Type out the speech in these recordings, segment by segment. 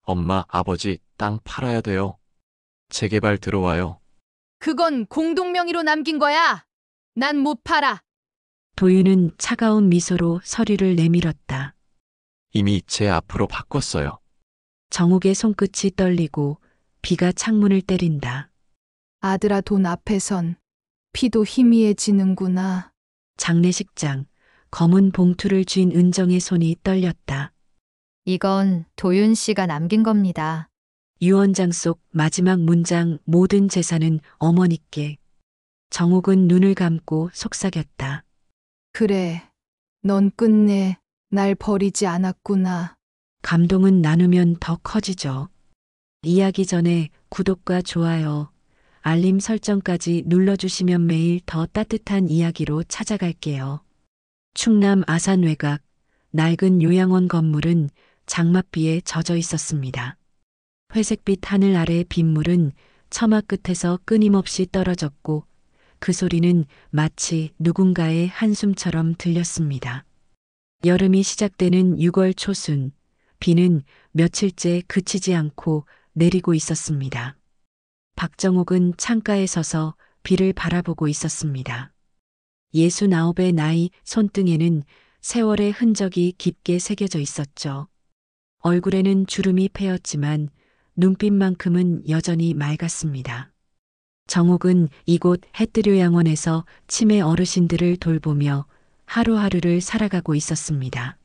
엄마, 아버지, 땅 팔아야 돼요. 재개발 들어와요. 그건 공동명의로 남긴 거야. 난 못 팔아. 도윤은 차가운 미소로 서류를 내밀었다. 이미 제 앞으로 바꿨어요. 정욱의 손끝이 떨리고 비가 창문을 때린다. 아들아, 돈 앞에선 피도 희미해지는구나. 장례식장, 검은 봉투를 쥔 은정의 손이 떨렸다. 이건 도윤 씨가 남긴 겁니다. 유언장 속 마지막 문장 모든 재산은 어머니께. 정욱은 눈을 감고 속삭였다. 그래, 넌 끝내 날 버리지 않았구나. 감동은 나누면 더 커지죠. 이야기 전에 구독과 좋아요, 알림 설정까지 눌러주시면 매일 더 따뜻한 이야기로 찾아갈게요. 충남 아산 외곽, 낡은 요양원 건물은 장맛비에 젖어 있었습니다. 회색빛 하늘 아래 빗물은 처마 끝에서 끊임없이 떨어졌고 그 소리는 마치 누군가의 한숨처럼 들렸습니다. 여름이 시작되는 6월 초순, 비는 며칠째 그치지 않고 내리고 있었습니다. 박정옥은 창가에 서서 비를 바라보고 있었습니다. 69의 나이 손등에는 세월의 흔적이 깊게 새겨져 있었죠. 얼굴에는 주름이 패였지만 눈빛만큼은 여전히 맑았습니다. 정옥은 이곳 햇뜨요양원에서 치매 어르신들을 돌보며 하루하루를 살아가고 있었습니다.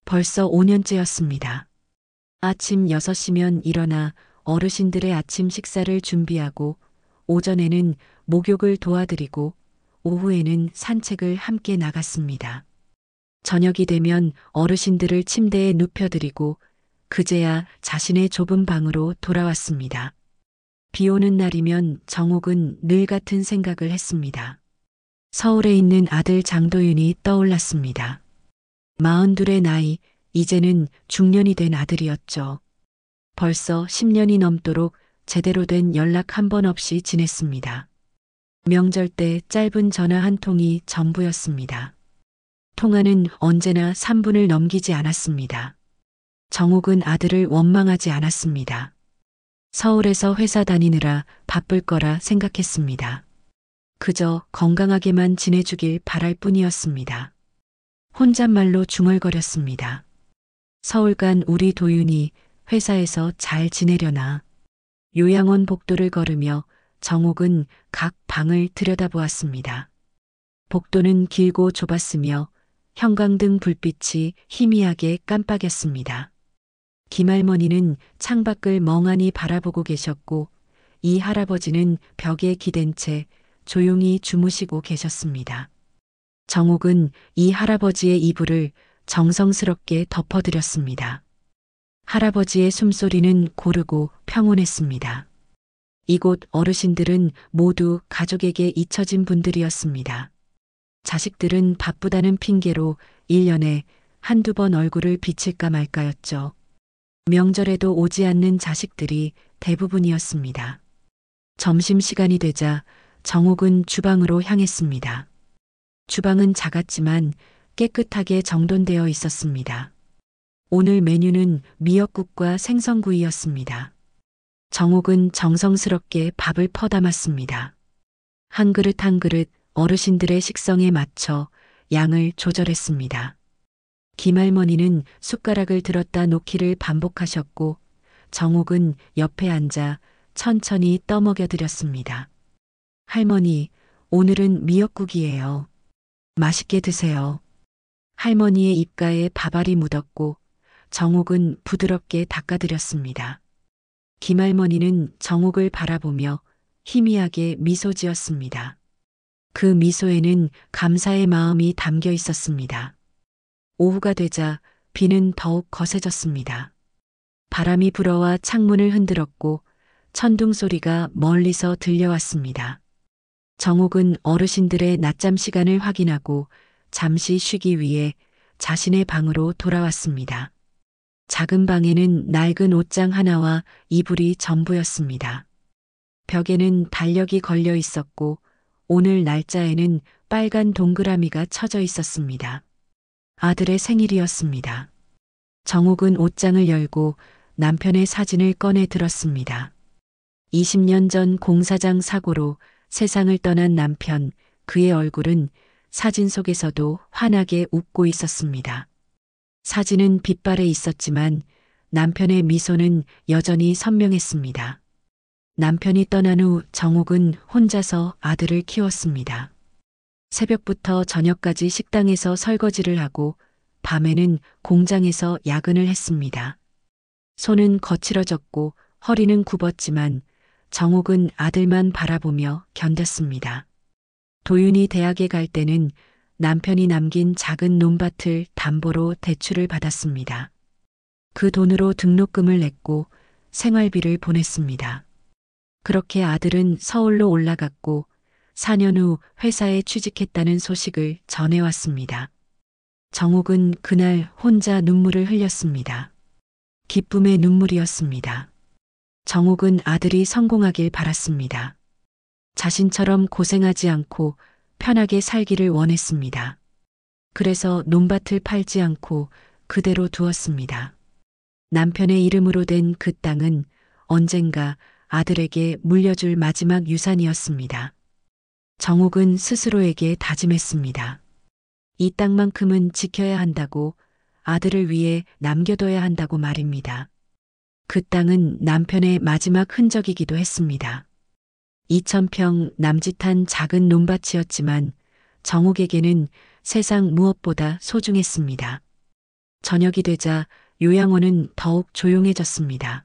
벌써 5년째였습니다. 아침 6시면 일어나 어르신들의 아침 식사를 준비하고 오전에는 목욕을 도와드리고 오후에는 산책을 함께 나갔습니다. 저녁이 되면 어르신들을 침대에 눕혀드리고 그제야 자신의 좁은 방으로 돌아왔습니다. 비 오는 날이면 정옥은 늘 같은 생각을 했습니다. 서울에 있는 아들 장도윤이 떠올랐습니다. 42의 나이, 이제는 중년이 된 아들이었죠. 벌써 10년이 넘도록 제대로 된 연락 한 번 없이 지냈습니다. 명절 때 짧은 전화 한 통이 전부였습니다. 통화는 언제나 3분을 넘기지 않았습니다. 정옥은 아들을 원망하지 않았습니다. 서울에서 회사 다니느라 바쁠 거라 생각했습니다. 그저 건강하게만 지내주길 바랄 뿐이었습니다. 혼잣말로 중얼거렸습니다. 서울 간 우리 도윤이 회사에서 잘 지내려나. 요양원 복도를 걸으며 정옥은 각 방을 들여다보았습니다. 복도는 길고 좁았으며 형광등 불빛이 희미하게 깜빡였습니다. 김할머니는 창밖을 멍하니 바라보고 계셨고 이 할아버지는 벽에 기댄 채 조용히 주무시고 계셨습니다. 정옥은 이 할아버지의 이불을 정성스럽게 덮어드렸습니다. 할아버지의 숨소리는 고르고 평온했습니다. 이곳 어르신들은 모두 가족에게 잊혀진 분들이었습니다. 자식들은 바쁘다는 핑계로 1년에 한두 번 얼굴을 비칠까 말까였죠. 명절에도 오지 않는 자식들이 대부분이었습니다. 점심시간이 되자 정옥은 주방으로 향했습니다. 주방은 작았지만 깨끗하게 정돈되어 있었습니다. 오늘 메뉴는 미역국과 생선구이였습니다. 정옥은 정성스럽게 밥을 퍼담았습니다. 한 그릇 한 그릇 어르신들의 식성에 맞춰 양을 조절했습니다. 김할머니는 숟가락을 들었다 놓기를 반복하셨고 정옥은 옆에 앉아 천천히 떠먹여 드렸습니다. 할머니, 오늘은 미역국이에요. 맛있게 드세요. 할머니의 입가에 밥알이 묻었고 정옥은 부드럽게 닦아드렸습니다. 김할머니는 정옥을 바라보며 희미하게 미소 지었습니다. 그 미소에는 감사의 마음이 담겨 있었습니다. 오후가 되자 비는 더욱 거세졌습니다. 바람이 불어와 창문을 흔들었고 천둥 소리가 멀리서 들려왔습니다. 정옥은 어르신들의 낮잠 시간을 확인하고 잠시 쉬기 위해 자신의 방으로 돌아왔습니다. 작은 방에는 낡은 옷장 하나와 이불이 전부였습니다. 벽에는 달력이 걸려 있었고 오늘 날짜에는 빨간 동그라미가 쳐져 있었습니다. 아들의 생일이었습니다. 정옥은 옷장을 열고 남편의 사진을 꺼내 들었습니다. 20년 전 공사장 사고로 세상을 떠난 남편, 그의 얼굴은 사진 속에서도 환하게 웃고 있었습니다. 사진은 빛발에 있었지만 남편의 미소는 여전히 선명했습니다. 남편이 떠난 후 정옥은 혼자서 아들을 키웠습니다. 새벽부터 저녁까지 식당에서 설거지를 하고 밤에는 공장에서 야근을 했습니다. 손은 거칠어졌고 허리는 굽었지만 정옥은 아들만 바라보며 견뎠습니다. 도윤이 대학에 갈 때는 남편이 남긴 작은 논밭을 담보로 대출을 받았습니다. 그 돈으로 등록금을 냈고 생활비를 보냈습니다. 그렇게 아들은 서울로 올라갔고 4년 후 회사에 취직했다는 소식을 전해왔습니다. 정옥은 그날 혼자 눈물을 흘렸습니다. 기쁨의 눈물이었습니다. 정옥은 아들이 성공하길 바랐습니다. 자신처럼 고생하지 않고 편하게 살기를 원했습니다. 그래서 논밭을 팔지 않고 그대로 두었습니다. 남편의 이름으로 된 그 땅은 언젠가 아들에게 물려줄 마지막 유산이었습니다. 정옥은 스스로에게 다짐했습니다. 이 땅만큼은 지켜야 한다고, 아들을 위해 남겨둬야 한다고 말입니다. 그 땅은 남편의 마지막 흔적이기도 했습니다. 2,000평 남짓한 작은 논밭이었지만 정옥에게는 세상 무엇보다 소중했습니다. 저녁이 되자 요양원은 더욱 조용해졌습니다.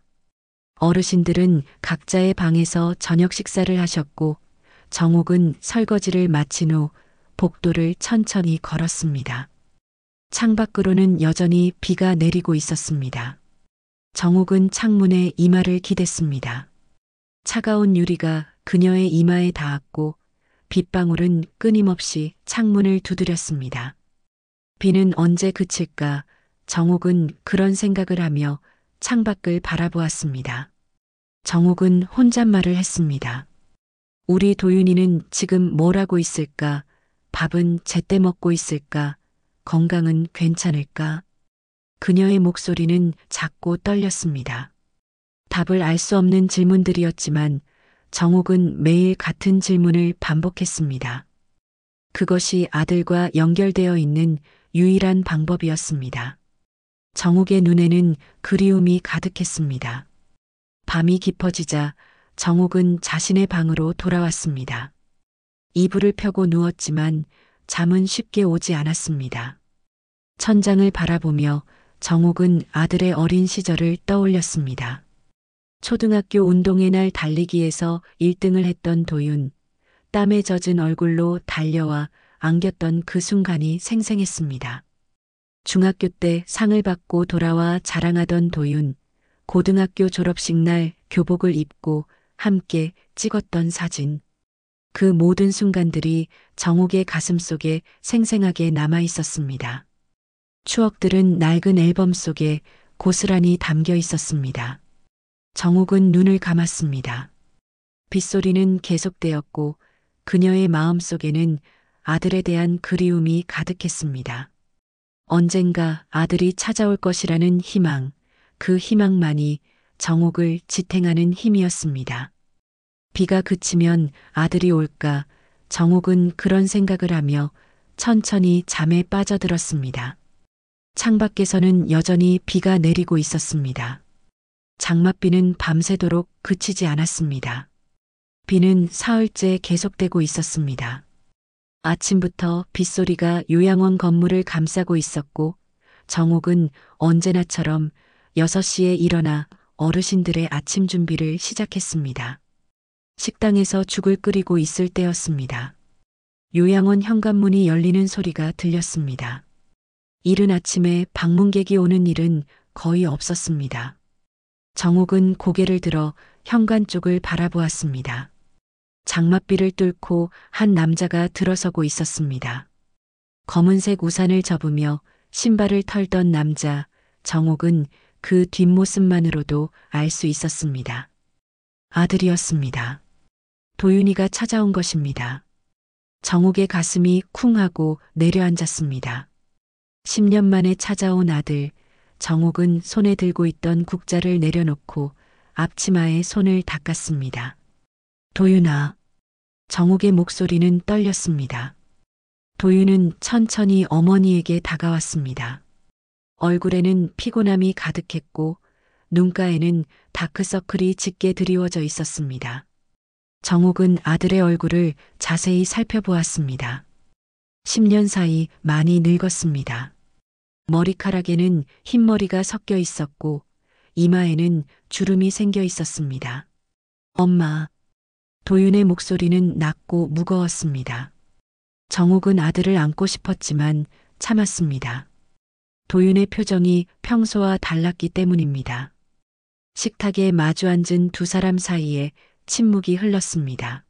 어르신들은 각자의 방에서 저녁 식사를 하셨고 정옥은 설거지를 마친 후 복도를 천천히 걸었습니다. 창밖으로는 여전히 비가 내리고 있었습니다. 정옥은 창문에 이마를 기댔습니다. 차가운 유리가 그녀의 이마에 닿았고 빗방울은 끊임없이 창문을 두드렸습니다. 비는 언제 그칠까? 정옥은 그런 생각을 하며 창밖을 바라보았습니다. 정옥은 혼잣말을 했습니다. 우리 도윤이는 지금 뭘 하고 있을까? 밥은 제때 먹고 있을까? 건강은 괜찮을까? 그녀의 목소리는 작고 떨렸습니다. 답을 알 수 없는 질문들이었지만 정옥은 매일 같은 질문을 반복했습니다. 그것이 아들과 연결되어 있는 유일한 방법이었습니다. 정옥의 눈에는 그리움이 가득했습니다. 밤이 깊어지자 정옥은 자신의 방으로 돌아왔습니다. 이불을 펴고 누웠지만 잠은 쉽게 오지 않았습니다. 천장을 바라보며 정옥은 아들의 어린 시절을 떠올렸습니다. 초등학교 운동회 날 달리기에서 1등을 했던 도윤, 땀에 젖은 얼굴로 달려와 안겼던 그 순간이 생생했습니다. 중학교 때 상을 받고 돌아와 자랑하던 도윤, 고등학교 졸업식 날 교복을 입고 함께 찍었던 사진. 그 모든 순간들이 정옥의 가슴 속에 생생하게 남아 있었습니다. 추억들은 낡은 앨범 속에 고스란히 담겨 있었습니다. 정옥은 눈을 감았습니다. 빗소리는 계속되었고 그녀의 마음 속에는 아들에 대한 그리움이 가득했습니다. 언젠가 아들이 찾아올 것이라는 희망, 그 희망만이 정옥을 지탱하는 힘이었습니다. 비가 그치면 아들이 올까? 정옥은 그런 생각을 하며 천천히 잠에 빠져들었습니다. 창밖에서는 여전히 비가 내리고 있었습니다. 장맛비는 밤새도록 그치지 않았습니다. 비는 사흘째 계속되고 있었습니다. 아침부터 빗소리가 요양원 건물을 감싸고 있었고 정옥은 언제나처럼 6시에 일어나 어르신들의 아침 준비를 시작했습니다. 식당에서 죽을 끓이고 있을 때였습니다. 요양원 현관문이 열리는 소리가 들렸습니다. 이른 아침에 방문객이 오는 일은 거의 없었습니다. 정옥은 고개를 들어 현관 쪽을 바라보았습니다. 장맛비를 뚫고 한 남자가 들어서고 있었습니다. 검은색 우산을 접으며 신발을 털던 남자, 정옥은 그 뒷모습만으로도 알 수 있었습니다. 아들이었습니다. 도윤이가 찾아온 것입니다. 정옥의 가슴이 쿵 하고 내려앉았습니다. 10년 만에 찾아온 아들, 정옥은 손에 들고 있던 국자를 내려놓고 앞치마에 손을 닦았습니다. 도윤아. 정옥의 목소리는 떨렸습니다. 도윤은 천천히 어머니에게 다가왔습니다. 얼굴에는 피곤함이 가득했고 눈가에는 다크서클이 짙게 드리워져 있었습니다. 정옥은 아들의 얼굴을 자세히 살펴보았습니다. 10년 사이 많이 늙었습니다. 머리카락에는 흰머리가 섞여 있었고 이마에는 주름이 생겨 있었습니다. 엄마. 도윤의 목소리는 낮고 무거웠습니다. 정옥은 아들을 안고 싶었지만 참았습니다. 도윤의 표정이 평소와 달랐기 때문입니다. 식탁에 마주 앉은 두 사람 사이에 침묵이 흘렀습니다.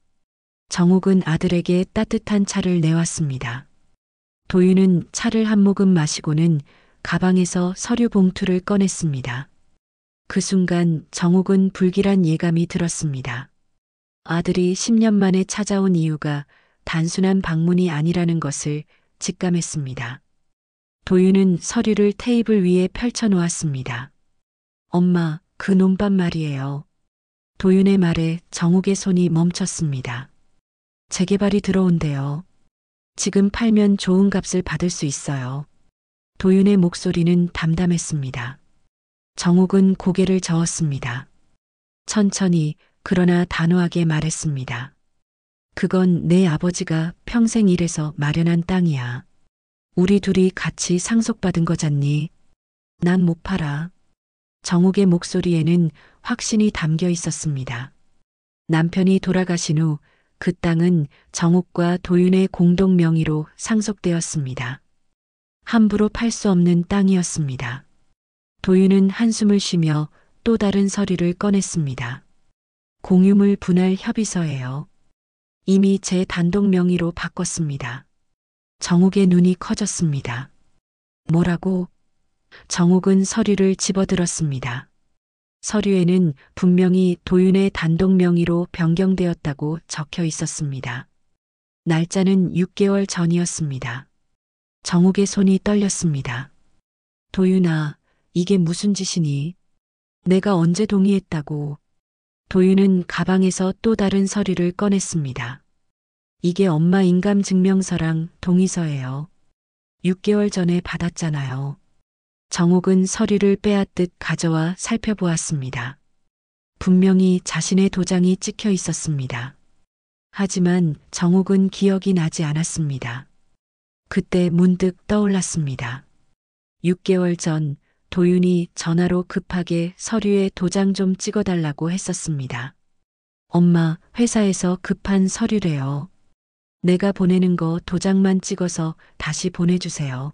정옥은 아들에게 따뜻한 차를 내왔습니다. 도윤은 차를 한 모금 마시고는 가방에서 서류 봉투를 꺼냈습니다. 그 순간 정옥은 불길한 예감이 들었습니다. 아들이 10년 만에 찾아온 이유가 단순한 방문이 아니라는 것을 직감했습니다. 도윤은 서류를 테이블 위에 펼쳐 놓았습니다. 엄마, 그 논밭 말이에요. 도윤의 말에 정옥의 손이 멈췄습니다. 재개발이 들어온대요. 지금 팔면 좋은 값을 받을 수 있어요. 도윤의 목소리는 담담했습니다. 정옥은 고개를 저었습니다. 천천히 그러나 단호하게 말했습니다. 그건 내 아버지가 평생 일해서 마련한 땅이야. 우리 둘이 같이 상속받은 거잖니. 난 못 팔아. 정옥의 목소리에는 확신이 담겨 있었습니다. 남편이 돌아가신 후 그 땅은 정옥과 도윤의 공동 명의로 상속되었습니다. 함부로 팔 수 없는 땅이었습니다. 도윤은 한숨을 쉬며 또 다른 서류를 꺼냈습니다. 공유물 분할 협의서예요. 이미 제 단독 명의로 바꿨습니다. 정옥의 눈이 커졌습니다. 뭐라고? 정옥은 서류를 집어들었습니다. 서류에는 분명히 도윤의 단독 명의로 변경되었다고 적혀 있었습니다. 날짜는 6개월 전이었습니다. 정옥의 손이 떨렸습니다. 도윤아, 이게 무슨 짓이니? 내가 언제 동의했다고? 도윤은 가방에서 또 다른 서류를 꺼냈습니다. 이게 엄마 인감증명서랑 동의서예요. 6개월 전에 받았잖아요. 정옥은 서류를 빼앗듯 가져와 살펴보았습니다. 분명히 자신의 도장이 찍혀 있었습니다. 하지만 정옥은 기억이 나지 않았습니다. 그때 문득 떠올랐습니다. 6개월 전 도윤이 전화로 급하게 서류에 도장 좀 찍어달라고 했었습니다. 엄마, 회사에서 급한 서류래요. 내가 보내는 거 도장만 찍어서 다시 보내주세요.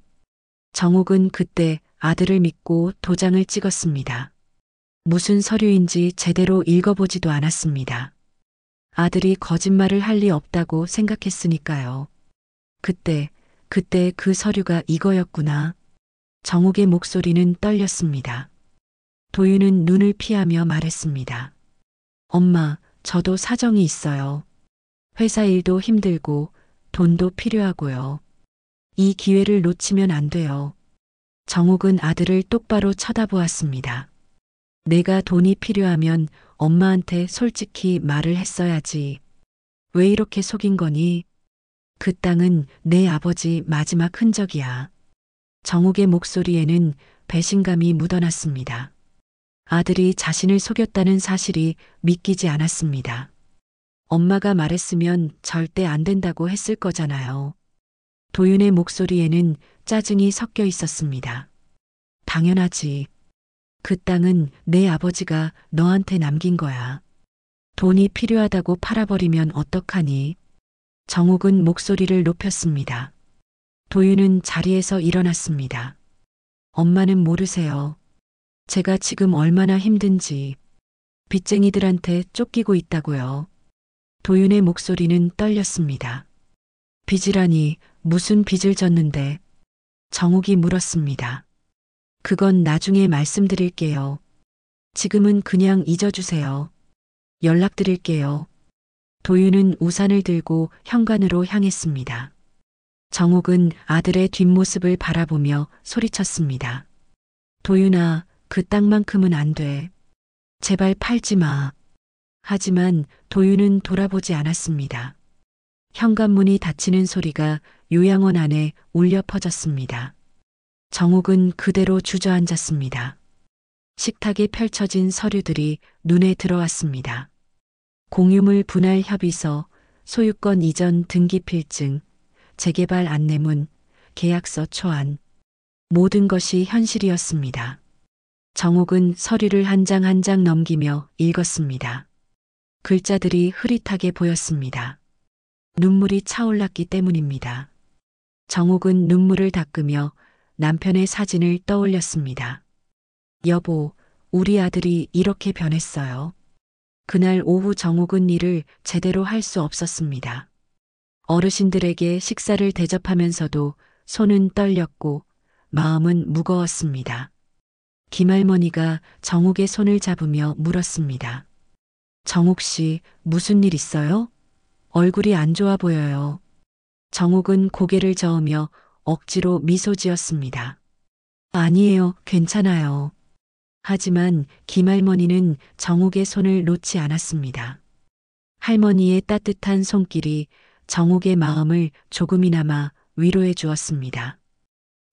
정옥은 그때 아들을 믿고 도장을 찍었습니다. 무슨 서류인지 제대로 읽어보지도 않았습니다. 아들이 거짓말을 할 리 없다고 생각했으니까요. 그때 그 서류가 이거였구나. 정옥의 목소리는 떨렸습니다. 도윤은 눈을 피하며 말했습니다. 엄마, 저도 사정이 있어요. 회사 일도 힘들고 돈도 필요하고요. 이 기회를 놓치면 안 돼요. 정옥은 아들을 똑바로 쳐다보았습니다. 내가 돈이 필요하면 엄마한테 솔직히 말을 했어야지. 왜 이렇게 속인 거니? 그 땅은 내 아버지 마지막 흔적이야. 정옥의 목소리에는 배신감이 묻어났습니다. 아들이 자신을 속였다는 사실이 믿기지 않았습니다. 엄마가 말했으면 절대 안 된다고 했을 거잖아요. 도윤의 목소리에는 짜증이 섞여 있었습니다. 당연하지. 그 땅은 내 아버지가 너한테 남긴 거야. 돈이 필요하다고 팔아버리면 어떡하니? 정옥은 목소리를 높였습니다. 도윤은 자리에서 일어났습니다. 엄마는 모르세요. 제가 지금 얼마나 힘든지. 빚쟁이들한테 쫓기고 있다고요. 도윤의 목소리는 떨렸습니다. 빚이라니 무슨 빚을 졌는데? 정옥이 물었습니다. 그건 나중에 말씀드릴게요. 지금은 그냥 잊어주세요. 연락드릴게요. 도윤은 우산을 들고 현관으로 향했습니다. 정옥은 아들의 뒷모습을 바라보며 소리쳤습니다. 도윤아, 그 땅만큼은 안 돼. 제발 팔지 마. 하지만 도윤은 돌아보지 않았습니다. 현관문이 닫히는 소리가 요양원 안에 울려 퍼졌습니다. 정옥은 그대로 주저앉았습니다. 식탁에 펼쳐진 서류들이 눈에 들어왔습니다. 공유물 분할 협의서, 소유권 이전 등기 필증, 재개발 안내문, 계약서 초안. 모든 것이 현실이었습니다. 정옥은 서류를 한 장 한 장 넘기며 읽었습니다. 글자들이 흐릿하게 보였습니다. 눈물이 차올랐기 때문입니다. 정옥은 눈물을 닦으며 남편의 사진을 떠올렸습니다. 여보, 우리 아들이 이렇게 변했어요. 그날 오후 정옥은 일을 제대로 할 수 없었습니다. 어르신들에게 식사를 대접하면서도 손은 떨렸고 마음은 무거웠습니다. 김할머니가 정옥의 손을 잡으며 물었습니다. 정옥 씨, 무슨 일 있어요? 얼굴이 안 좋아 보여요. 정옥은 고개를 저으며 억지로 미소 지었습니다. 아니에요, 괜찮아요. 하지만 김할머니는 정옥의 손을 놓지 않았습니다. 할머니의 따뜻한 손길이 정옥의 마음을 조금이나마 위로해 주었습니다.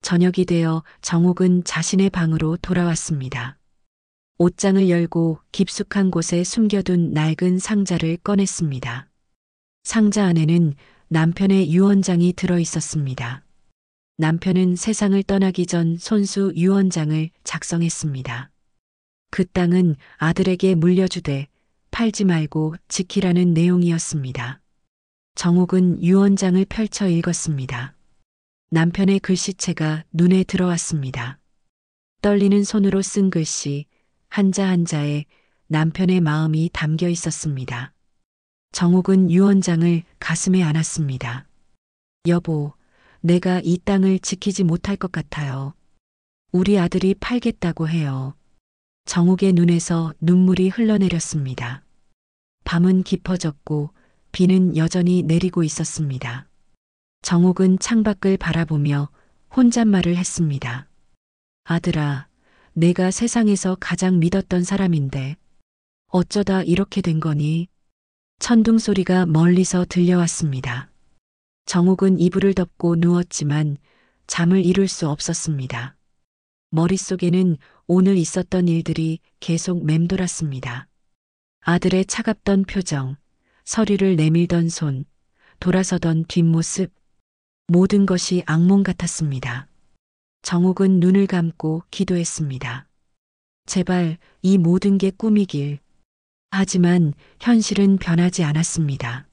저녁이 되어 정옥은 자신의 방으로 돌아왔습니다. 옷장을 열고 깊숙한 곳에 숨겨둔 낡은 상자를 꺼냈습니다. 상자 안에는 남편의 유언장이 들어 있었습니다. 남편은 세상을 떠나기 전 손수 유언장을 작성했습니다. 그 땅은 아들에게 물려주되 팔지 말고 지키라는 내용이었습니다. 정옥은 유언장을 펼쳐 읽었습니다. 남편의 글씨체가 눈에 들어왔습니다. 떨리는 손으로 쓴 글씨 한자 한자에 남편의 마음이 담겨 있었습니다. 정옥은 유언장을 가슴에 안았습니다. 여보, 내가 이 땅을 지키지 못할 것 같아요. 우리 아들이 팔겠다고 해요. 정옥의 눈에서 눈물이 흘러내렸습니다. 밤은 깊어졌고 비는 여전히 내리고 있었습니다. 정옥은 창밖을 바라보며 혼잣말을 했습니다. 아들아, 내가 세상에서 가장 믿었던 사람인데 어쩌다 이렇게 된 거니? 천둥 소리가 멀리서 들려왔습니다. 정옥은 이불을 덮고 누웠지만 잠을 이룰 수 없었습니다. 머릿속에는 오늘 있었던 일들이 계속 맴돌았습니다. 아들의 차갑던 표정, 서류를 내밀던 손, 돌아서던 뒷모습, 모든 것이 악몽 같았습니다. 정옥은 눈을 감고 기도했습니다. 제발 이 모든 게 꿈이길. 하지만 현실은 변하지 않았습니다.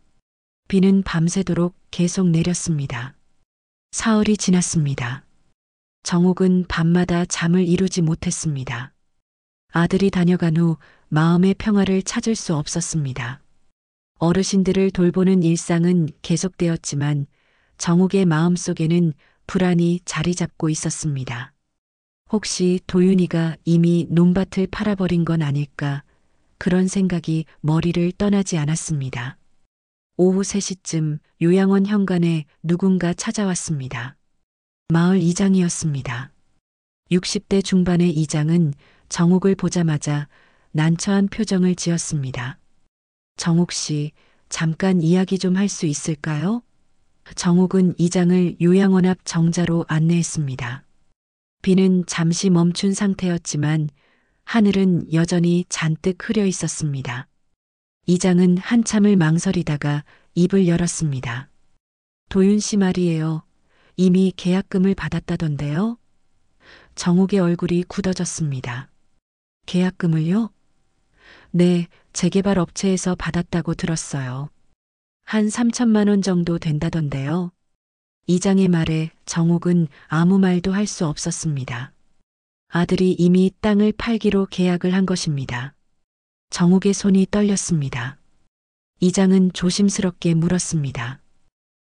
비는 밤새도록 계속 내렸습니다. 사흘이 지났습니다. 정옥은 밤마다 잠을 이루지 못했습니다. 아들이 다녀간 후 마음의 평화를 찾을 수 없었습니다. 어르신들을 돌보는 일상은 계속되었지만 정옥의 마음속에는 불안이 자리 잡고 있었습니다. 혹시 도윤이가 이미 논밭을 팔아버린 건 아닐까, 그런 생각이 머리를 떠나지 않았습니다. 오후 3시쯤 요양원 현관에 누군가 찾아왔습니다. 마을 이장이었습니다. 60대 중반의 이장은 정옥을 보자마자 난처한 표정을 지었습니다. 정옥 씨, 잠깐 이야기 좀 할 수 있을까요? 정옥은 이장을 요양원 앞 정자로 안내했습니다. 비는 잠시 멈춘 상태였지만 하늘은 여전히 잔뜩 흐려 있었습니다. 이장은 한참을 망설이다가 입을 열었습니다. 도윤 씨 말이에요. 이미 계약금을 받았다던데요? 정옥의 얼굴이 굳어졌습니다. 계약금을요? 네, 재개발 업체에서 받았다고 들었어요. 한 3천만 원 정도 된다던데요. 이장의 말에 정옥은 아무 말도 할 수 없었습니다. 아들이 이미 땅을 팔기로 계약을 한 것입니다. 정옥의 손이 떨렸습니다. 이장은 조심스럽게 물었습니다.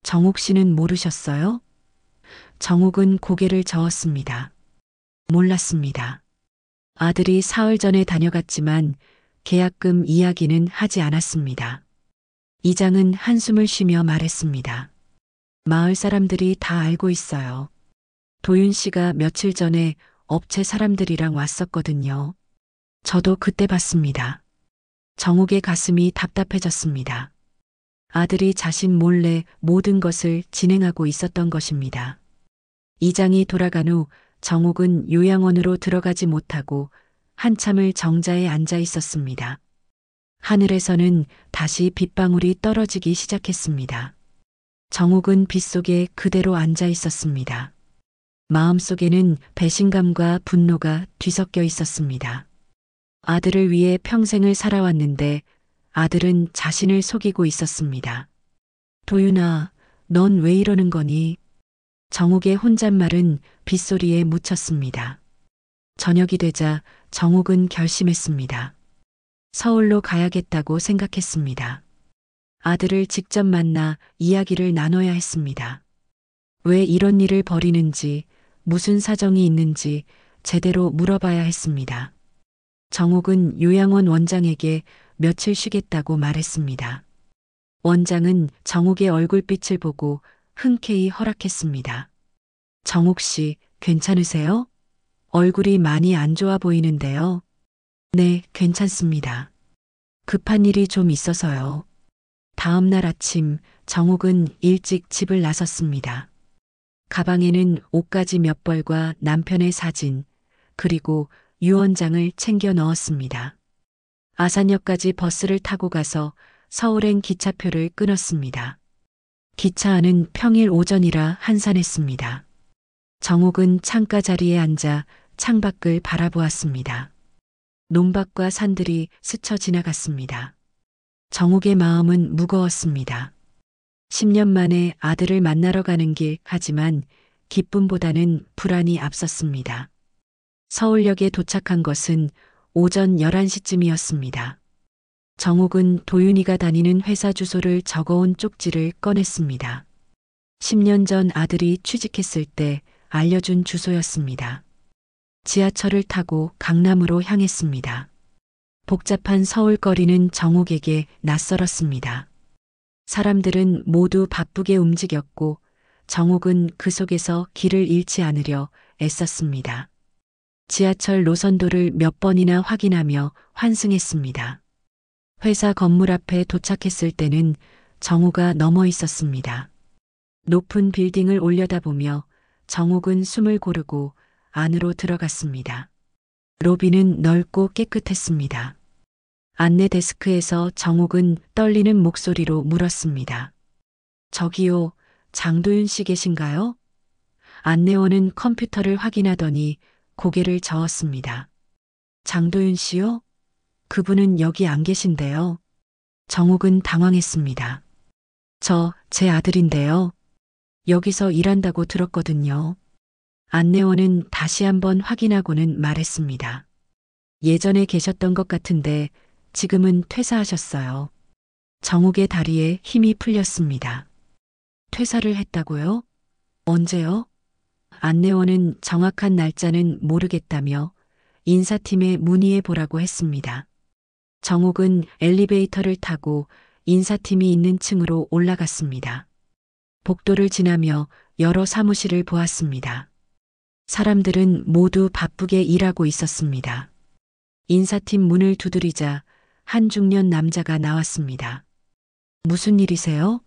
정옥 씨는 모르셨어요? 정옥은 고개를 저었습니다. 몰랐습니다. 아들이 사흘 전에 다녀갔지만 계약금 이야기는 하지 않았습니다. 이장은 한숨을 쉬며 말했습니다. 마을 사람들이 다 알고 있어요. 도윤 씨가 며칠 전에 업체 사람들이랑 왔었거든요. 저도 그때 봤습니다. 정욱의 가슴이 답답해졌습니다. 아들이 자신 몰래 모든 것을 진행하고 있었던 것입니다. 이장이 돌아간 후 정욱은 요양원으로 들어가지 못하고 한참을 정자에 앉아 있었습니다. 하늘에서는 다시 빗방울이 떨어지기 시작했습니다. 정욱은 빗속에 그대로 앉아 있었습니다. 마음속에는 배신감과 분노가 뒤섞여 있었습니다. 아들을 위해 평생을 살아왔는데 아들은 자신을 속이고 있었습니다. 도윤아, 넌 왜 이러는 거니? 정욱의 혼잣말은 빗소리에 묻혔습니다. 저녁이 되자 정욱은 결심했습니다. 서울로 가야겠다고 생각했습니다. 아들을 직접 만나 이야기를 나눠야 했습니다. 왜 이런 일을 벌이는지, 무슨 사정이 있는지 제대로 물어봐야 했습니다. 정욱은 요양원 원장에게 며칠 쉬겠다고 말했습니다. 원장은 정욱의 얼굴빛을 보고 흔쾌히 허락했습니다. 정욱 씨, 괜찮으세요? 얼굴이 많이 안 좋아 보이는데요. 네, 괜찮습니다. 급한 일이 좀 있어서요. 다음 날 아침 정욱은 일찍 집을 나섰습니다. 가방에는 옷가지 몇 벌과 남편의 사진, 그리고 유언장을 챙겨 넣었습니다. 아산역까지 버스를 타고 가서 서울행 기차표를 끊었습니다. 기차 안은 평일 오전이라 한산했습니다. 정욱은 창가 자리에 앉아 창밖을 바라보았습니다. 논밭과 산들이 스쳐 지나갔습니다. 정욱의 마음은 무거웠습니다. 10년 만에 아들을 만나러 가는 길, 하지만 기쁨보다는 불안이 앞섰습니다. 서울역에 도착한 것은 오전 11시쯤이었습니다. 정욱은 도윤이가 다니는 회사 주소를 적어온 쪽지를 꺼냈습니다. 10년 전 아들이 취직했을 때 알려준 주소였습니다. 지하철을 타고 강남으로 향했습니다. 복잡한 서울거리는 정욱에게 낯설었습니다. 사람들은 모두 바쁘게 움직였고 정욱은 그 속에서 길을 잃지 않으려 애썼습니다. 지하철 노선도를 몇 번이나 확인하며 환승했습니다. 회사 건물 앞에 도착했을 때는 정우가 넘어 있었습니다. 높은 빌딩을 올려다보며 정욱은 숨을 고르고 안으로 들어갔습니다. 로비는 넓고 깨끗했습니다. 안내 데스크에서 정욱은 떨리는 목소리로 물었습니다. 저기요, 장도윤 씨 계신가요? 안내원은 컴퓨터를 확인하더니 고개를 저었습니다. 장도윤 씨요? 그분은 여기 안 계신데요. 정욱은 당황했습니다. 제 아들인데요. 여기서 일한다고 들었거든요. 안내원은 다시 한번 확인하고는 말했습니다. 예전에 계셨던 것 같은데 지금은 퇴사하셨어요. 정욱의 다리에 힘이 풀렸습니다. 퇴사를 했다고요? 언제요? 안내원은 정확한 날짜는 모르겠다며 인사팀에 문의해 보라고 했습니다. 정욱은 엘리베이터를 타고 인사팀이 있는 층으로 올라갔습니다. 복도를 지나며 여러 사무실을 보았습니다. 사람들은 모두 바쁘게 일하고 있었습니다. 인사팀 문을 두드리자 한 중년 남자가 나왔습니다. 무슨 일이세요?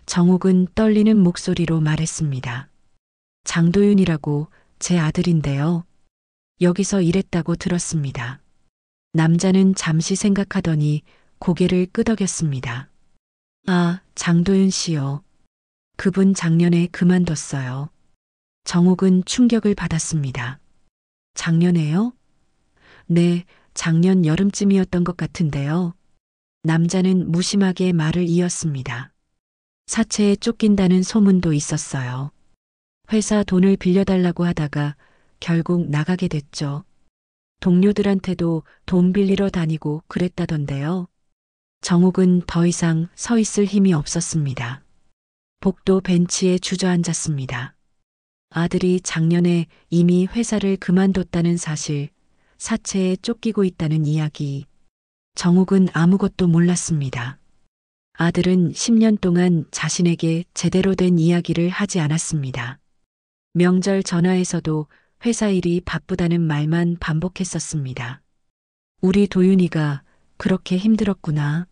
정욱은 떨리는 목소리로 말했습니다. 장도윤이라고 제 아들인데요. 여기서 일했다고 들었습니다. 남자는 잠시 생각하더니 고개를 끄덕였습니다. 아, 장도윤 씨요. 그분 작년에 그만뒀어요. 정욱은 충격을 받았습니다. 작년에요? 네, 작년 여름쯤이었던 것 같은데요. 남자는 무심하게 말을 이었습니다. 사채에 쫓긴다는 소문도 있었어요. 회사 돈을 빌려달라고 하다가 결국 나가게 됐죠. 동료들한테도 돈 빌리러 다니고 그랬다던데요. 정욱은 더 이상 서 있을 힘이 없었습니다. 복도 벤치에 주저앉았습니다. 아들이 작년에 이미 회사를 그만뒀다는 사실, 사채에 쫓기고 있다는 이야기. 정욱은 아무것도 몰랐습니다. 아들은 10년 동안 자신에게 제대로 된 이야기를 하지 않았습니다. 명절 전화에서도 회사 일이 바쁘다는 말만 반복했었습니다. 우리 도윤이가 그렇게 힘들었구나.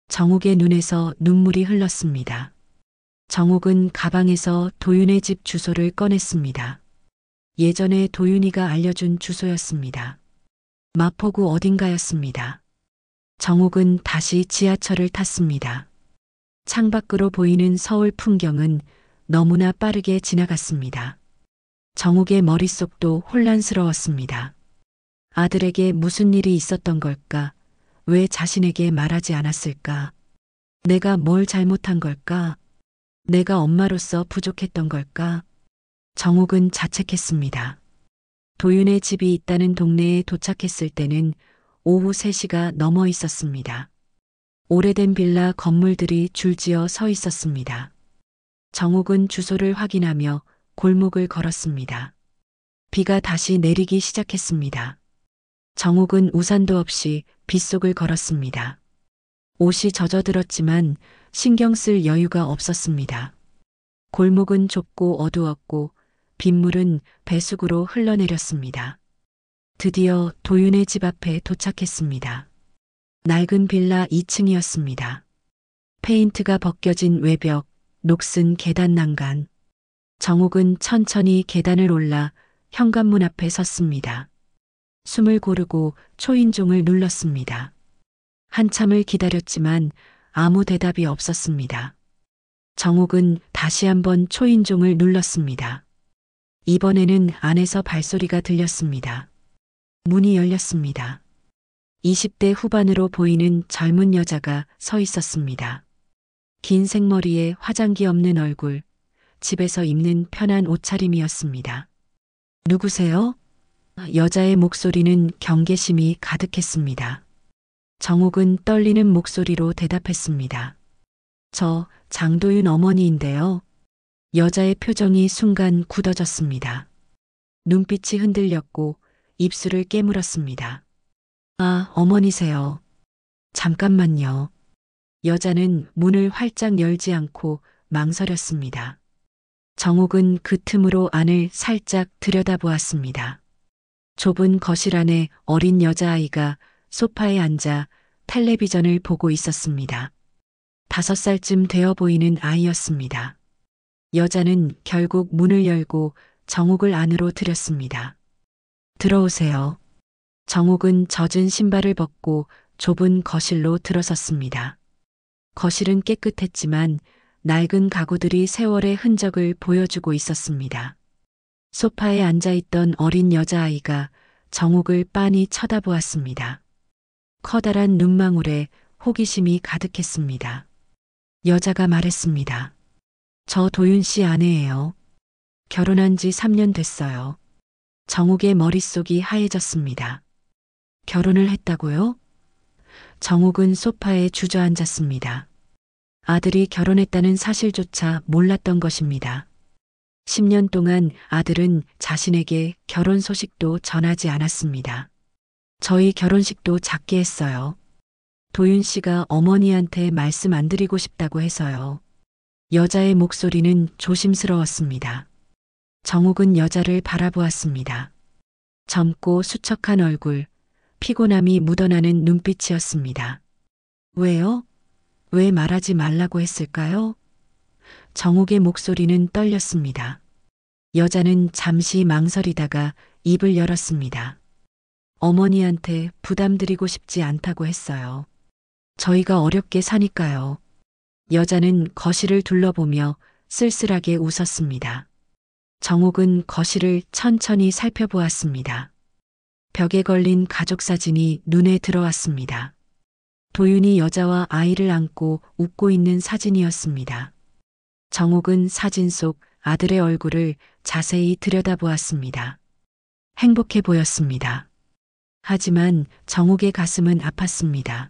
정욱의 눈에서 눈물이 흘렀습니다. 정욱은 가방에서 도윤의 집 주소를 꺼냈습니다. 예전에 도윤이가 알려준 주소였습니다. 마포구 어딘가였습니다. 정욱은 다시 지하철을 탔습니다. 창밖으로 보이는 서울 풍경은 너무나 빠르게 지나갔습니다. 정욱의 머릿속도 혼란스러웠습니다. 아들에게 무슨 일이 있었던 걸까? 왜 자신에게 말하지 않았을까? 내가 뭘 잘못한 걸까? 내가 엄마로서 부족했던 걸까? 정욱은 자책했습니다. 도윤의 집이 있다는 동네에 도착했을 때는 오후 3시가 넘어 있었습니다. 오래된 빌라 건물들이 줄지어 서 있었습니다. 정욱은 주소를 확인하며 골목을 걸었습니다. 비가 다시 내리기 시작했습니다. 정욱은 우산도 없이 빗속을 걸었습니다. 옷이 젖어들었지만 신경 쓸 여유가 없었습니다. 골목은 좁고 어두웠고 빗물은 배수구로 흘러내렸습니다. 드디어 도윤의 집 앞에 도착했습니다. 낡은 빌라 2층이었습니다. 페인트가 벗겨진 외벽, 녹슨 계단 난간. 정욱은 천천히 계단을 올라 현관문 앞에 섰습니다. 숨을 고르고 초인종을 눌렀습니다. 한참을 기다렸지만 아무 대답이 없었습니다. 정욱은 다시 한번 초인종을 눌렀습니다. 이번에는 안에서 발소리가 들렸습니다. 문이 열렸습니다. 20대 후반으로 보이는 젊은 여자가 서 있었습니다. 긴 생머리에 화장기 없는 얼굴, 집에서 입는 편한 옷차림이었습니다. 누구세요? 여자의 목소리는 경계심이 가득했습니다. 정욱은 떨리는 목소리로 대답했습니다. 저 장도윤 어머니인데요. 여자의 표정이 순간 굳어졌습니다. 눈빛이 흔들렸고 입술을 깨물었습니다. 아, 어머니세요. 잠깐만요. 여자는 문을 활짝 열지 않고 망설였습니다. 정욱은 그 틈으로 안을 살짝 들여다보았습니다. 좁은 거실 안에 어린 여자아이가 소파에 앉아 텔레비전을 보고 있었습니다. 5살쯤 되어 보이는 아이였습니다. 여자는 결국 문을 열고 정욱을 안으로 들였습니다. 들어오세요. 정욱은 젖은 신발을 벗고 좁은 거실로 들어섰습니다. 거실은 깨끗했지만 낡은 가구들이 세월의 흔적을 보여주고 있었습니다. 소파에 앉아있던 어린 여자아이가 정욱을 빤히 쳐다보았습니다. 커다란 눈망울에 호기심이 가득했습니다. 여자가 말했습니다. 저 도윤 씨 아내예요. 결혼한 지 3년 됐어요. 정욱의 머릿속이 하얘졌습니다. 결혼을 했다고요? 정욱은 소파에 주저앉았습니다. 아들이 결혼했다는 사실조차 몰랐던 것입니다. 10년 동안 아들은 자신에게 결혼 소식도 전하지 않았습니다. 저희 결혼식도 작게 했어요. 도윤 씨가 어머니한테 말씀 안 드리고 싶다고 해서요. 여자의 목소리는 조심스러웠습니다. 정욱은 여자를 바라보았습니다. 젊고 수척한 얼굴, 피곤함이 묻어나는 눈빛이었습니다. 왜요? 왜 말하지 말라고 했을까요? 정욱의 목소리는 떨렸습니다. 여자는 잠시 망설이다가 입을 열었습니다. 어머니한테 부담드리고 싶지 않다고 했어요. 저희가 어렵게 사니까요. 여자는 거실을 둘러보며 쓸쓸하게 웃었습니다. 정욱은 거실을 천천히 살펴보았습니다. 벽에 걸린 가족 사진이 눈에 들어왔습니다. 도윤이 여자와 아이를 안고 웃고 있는 사진이었습니다. 정욱은 사진 속 아들의 얼굴을 자세히 들여다보았습니다. 행복해 보였습니다. 하지만 정욱의 가슴은 아팠습니다.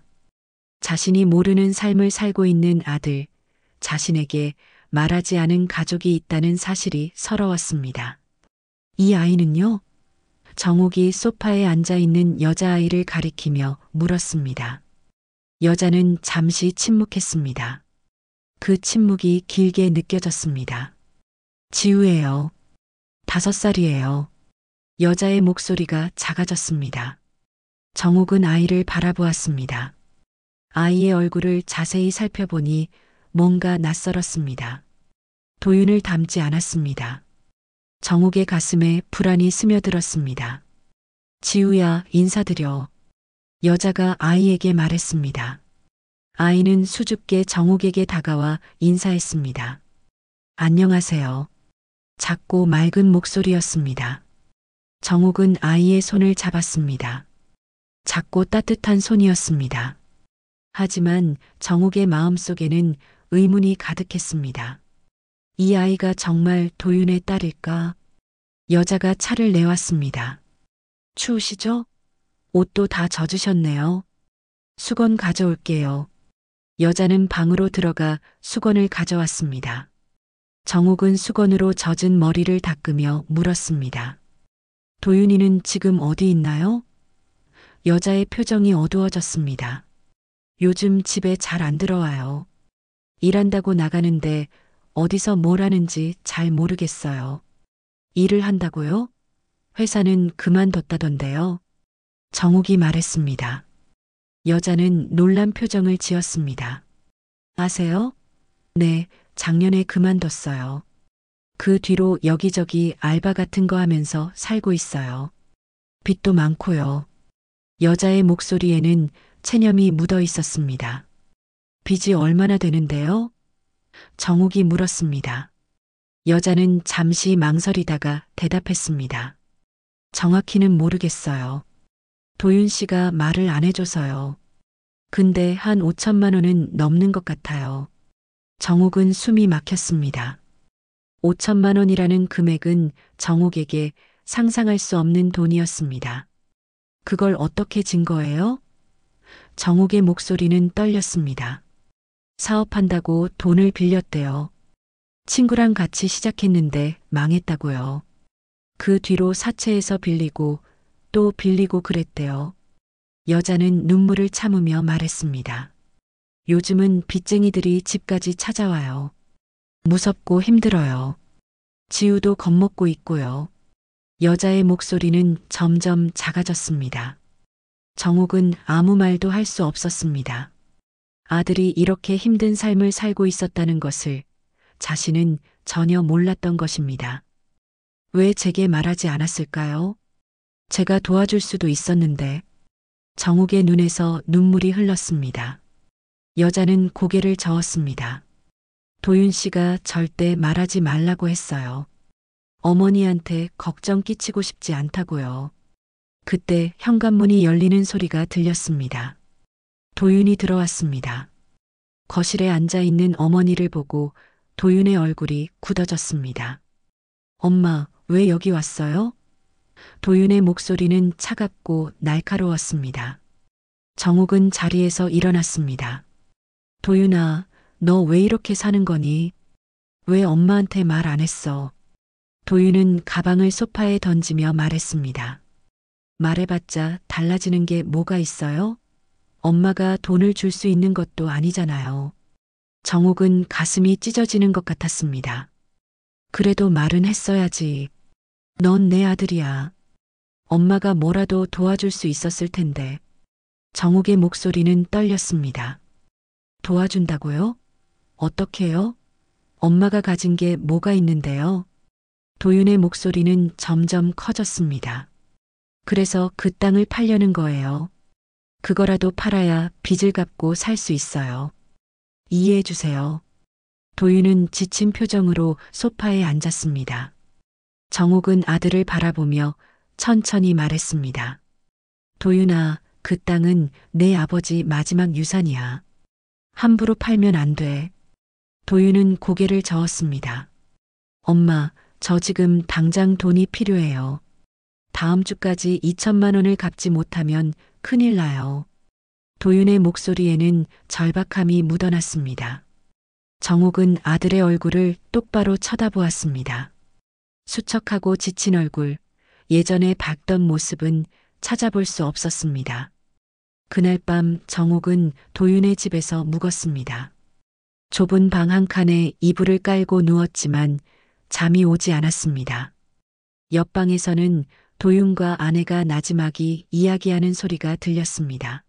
자신이 모르는 삶을 살고 있는 아들, 자신에게 말하지 않은 가족이 있다는 사실이 서러웠습니다. 이 아이는요? 정욱이 소파에 앉아 있는 여자아이를 가리키며 물었습니다. 여자는 잠시 침묵했습니다. 그 침묵이 길게 느껴졌습니다. 지우예요. 5살이에요. 여자의 목소리가 작아졌습니다. 정욱은 아이를 바라보았습니다. 아이의 얼굴을 자세히 살펴보니 뭔가 낯설었습니다. 도윤을 닮지 않았습니다. 정욱의 가슴에 불안이 스며들었습니다. 지우야, 인사드려. 여자가 아이에게 말했습니다. 아이는 수줍게 정욱에게 다가와 인사했습니다. 안녕하세요. 작고 맑은 목소리였습니다. 정욱은 아이의 손을 잡았습니다. 작고 따뜻한 손이었습니다. 하지만 정욱의 마음속에는 의문이 가득했습니다. 이 아이가 정말 도윤의 딸일까? 여자가 차를 내왔습니다. 추우시죠? 옷도 다 젖으셨네요. 수건 가져올게요. 여자는 방으로 들어가 수건을 가져왔습니다. 정욱은 수건으로 젖은 머리를 닦으며 물었습니다. 도윤이는 지금 어디 있나요? 여자의 표정이 어두워졌습니다. 요즘 집에 잘 안 들어와요. 일한다고 나가는데 어디서 뭘 하는지 잘 모르겠어요. 일을 한다고요? 회사는 그만뒀다던데요. 정욱이 말했습니다. 여자는 놀란 표정을 지었습니다. 아세요? 네, 작년에 그만뒀어요. 그 뒤로 여기저기 알바 같은 거 하면서 살고 있어요. 빚도 많고요. 여자의 목소리에는 체념이 묻어 있었습니다. 빚이 얼마나 되는데요? 정욱이 물었습니다. 여자는 잠시 망설이다가 대답했습니다. 정확히는 모르겠어요. 도윤 씨가 말을 안 해줘서요. 근데 한 5천만 원은 넘는 것 같아요. 정욱은 숨이 막혔습니다. 5천만 원이라는 금액은 정욱에게 상상할 수 없는 돈이었습니다. 그걸 어떻게 진 거예요? 정욱의 목소리는 떨렸습니다. 사업한다고 돈을 빌렸대요. 친구랑 같이 시작했는데 망했다고요. 그 뒤로 사채에서 빌리고 또 빌리고 그랬대요. 여자는 눈물을 참으며 말했습니다. 요즘은 빚쟁이들이 집까지 찾아와요. 무섭고 힘들어요. 지우도 겁먹고 있고요. 여자의 목소리는 점점 작아졌습니다. 정욱은 아무 말도 할 수 없었습니다. 아들이 이렇게 힘든 삶을 살고 있었다는 것을 자신은 전혀 몰랐던 것입니다. 왜 제게 말하지 않았을까요? 제가 도와줄 수도 있었는데. 정욱의 눈에서 눈물이 흘렀습니다. 여자는 고개를 저었습니다. 도윤 씨가 절대 말하지 말라고 했어요. 어머니한테 걱정 끼치고 싶지 않다고요. 그때 현관문이 열리는 소리가 들렸습니다. 도윤이 들어왔습니다. 거실에 앉아 있는 어머니를 보고 도윤의 얼굴이 굳어졌습니다. 엄마, 왜 여기 왔어요? 도윤의 목소리는 차갑고 날카로웠습니다. 정욱은 자리에서 일어났습니다. 도윤아, 너 왜 이렇게 사는 거니? 왜 엄마한테 말 안 했어? 도윤은 가방을 소파에 던지며 말했습니다. 말해봤자 달라지는 게 뭐가 있어요? 엄마가 돈을 줄 수 있는 것도 아니잖아요. 정욱은 가슴이 찢어지는 것 같았습니다. 그래도 말은 했어야지. 넌 내 아들이야. 엄마가 뭐라도 도와줄 수 있었을 텐데. 정욱의 목소리는 떨렸습니다. 도와준다고요? 어떻게요? 엄마가 가진 게 뭐가 있는데요? 도윤의 목소리는 점점 커졌습니다. 그래서 그 땅을 팔려는 거예요. 그거라도 팔아야 빚을 갚고 살 수 있어요. 이해해 주세요. 도윤은 지친 표정으로 소파에 앉았습니다. 정욱은 아들을 바라보며 천천히 말했습니다. 도윤아, 그 땅은 내 아버지 마지막 유산이야. 함부로 팔면 안 돼. 도윤은 고개를 저었습니다. 엄마, 저 지금 당장 돈이 필요해요. 다음 주까지 2천만 원을 갚지 못하면 큰일 나요. 도윤의 목소리에는 절박함이 묻어났습니다. 정욱은 아들의 얼굴을 똑바로 쳐다보았습니다. 수척하고 지친 얼굴, 예전에 봤던 모습은 찾아볼 수 없었습니다. 그날 밤 정욱은 도윤의 집에서 묵었습니다. 좁은 방 한 칸에 이불을 깔고 누웠지만 잠이 오지 않았습니다. 옆방에서는 도윤과 아내가 나지막이 이야기하는 소리가 들렸습니다.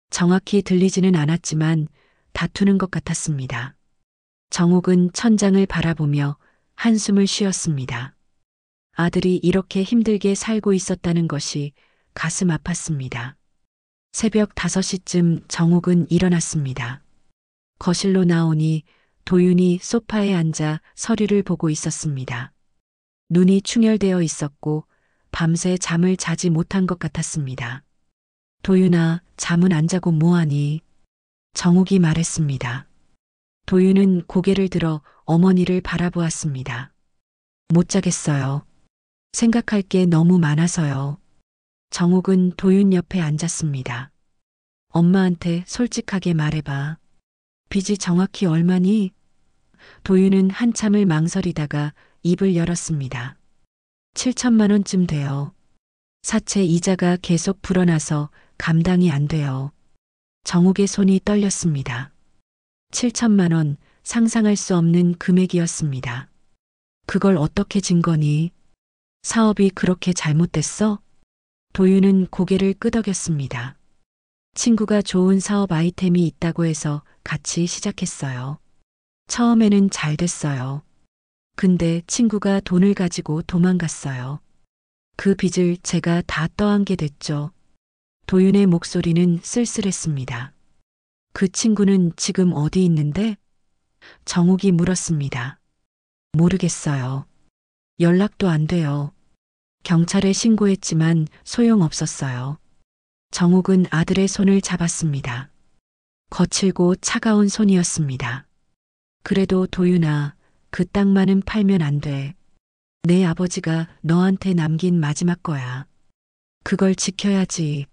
정확히 들리지는 않았지만 다투는 것 같았습니다. 정옥은 천장을 바라보며 한숨을 쉬었습니다. 아들이 이렇게 힘들게 살고 있었다는 것이 가슴 아팠습니다. 새벽 5시쯤 정옥은 일어났습니다. 거실로 나오니 도윤이 소파에 앉아 서류를 보고 있었습니다. 눈이 충혈되어 있었고 밤새 잠을 자지 못한 것 같았습니다. 도윤아, 잠은 안 자고 뭐하니? 정옥이 말했습니다. 도윤은 고개를 들어 어머니를 바라보았습니다. 못 자겠어요. 생각할 게 너무 많아서요. 정옥은 도윤 옆에 앉았습니다. 엄마한테 솔직하게 말해봐. 빚이 정확히 얼마니? 도윤은 한참을 망설이다가 입을 열었습니다. 7천만 원쯤 돼요. 사채 이자가 계속 불어나서 감당이 안 돼요. 정옥의 손이 떨렸습니다. 7천만 원, 상상할 수 없는 금액이었습니다. 그걸 어떻게 진 거니? 사업이 그렇게 잘못됐어? 도윤은 고개를 끄덕였습니다. 친구가 좋은 사업 아이템이 있다고 해서 같이 시작했어요. 처음에는 잘 됐어요. 근데 친구가 돈을 가지고 도망갔어요. 그 빚을 제가 다 떠안게 됐죠. 도윤의 목소리는 쓸쓸했습니다. 그 친구는 지금 어디 있는데? 정옥이 물었습니다. 모르겠어요. 연락도 안 돼요. 경찰에 신고했지만 소용없었어요. 정옥은 아들의 손을 잡았습니다. 거칠고 차가운 손이었습니다. 그래도 도윤아, 그 땅만은 팔면 안 돼. 내 아버지가 너한테 남긴 마지막 거야. 그걸 지켜야지.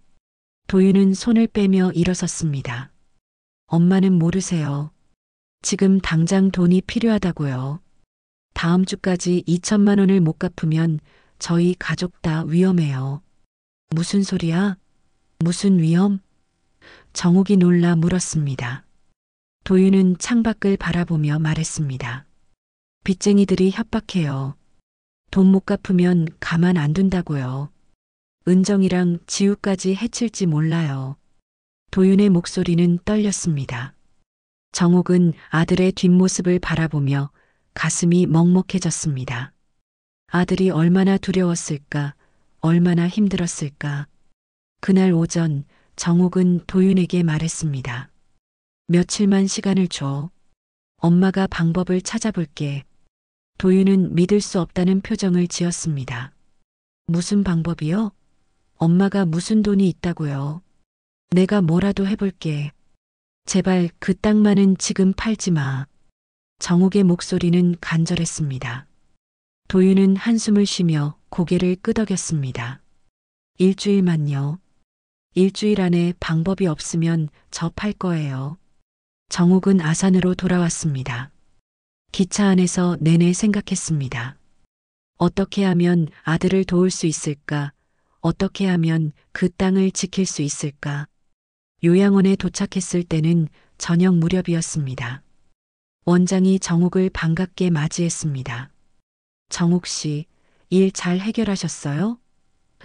도윤은 손을 빼며 일어섰습니다. 엄마는 모르세요. 지금 당장 돈이 필요하다고요. 다음 주까지 2천만 원을 못 갚으면 저희 가족 다 위험해요. 무슨 소리야? 무슨 위험? 정옥이 놀라 물었습니다. 도윤은 창밖을 바라보며 말했습니다. 빚쟁이들이 협박해요. 돈 못 갚으면 가만 안 둔다고요. 은정이랑 지우까지 해칠지 몰라요. 도윤의 목소리는 떨렸습니다. 정옥은 아들의 뒷모습을 바라보며 가슴이 먹먹해졌습니다. 아들이 얼마나 두려웠을까, 얼마나 힘들었을까. 그날 오전 정옥은 도윤에게 말했습니다. 며칠만 시간을 줘. 엄마가 방법을 찾아볼게. 도윤은 믿을 수 없다는 표정을 지었습니다. 무슨 방법이요? 엄마가 무슨 돈이 있다고요? 내가 뭐라도 해볼게. 제발 그 땅만은 지금 팔지 마. 정옥의 목소리는 간절했습니다. 도윤은 한숨을 쉬며 고개를 끄덕였습니다. 일주일만요. 일주일 안에 방법이 없으면 저 팔 거예요. 정옥은 아산으로 돌아왔습니다. 기차 안에서 내내 생각했습니다. 어떻게 하면 아들을 도울 수 있을까? 어떻게 하면 그 땅을 지킬 수 있을까? 요양원에 도착했을 때는 저녁 무렵이었습니다. 원장이 정옥을 반갑게 맞이했습니다. 정옥 씨, 일 잘 해결하셨어요?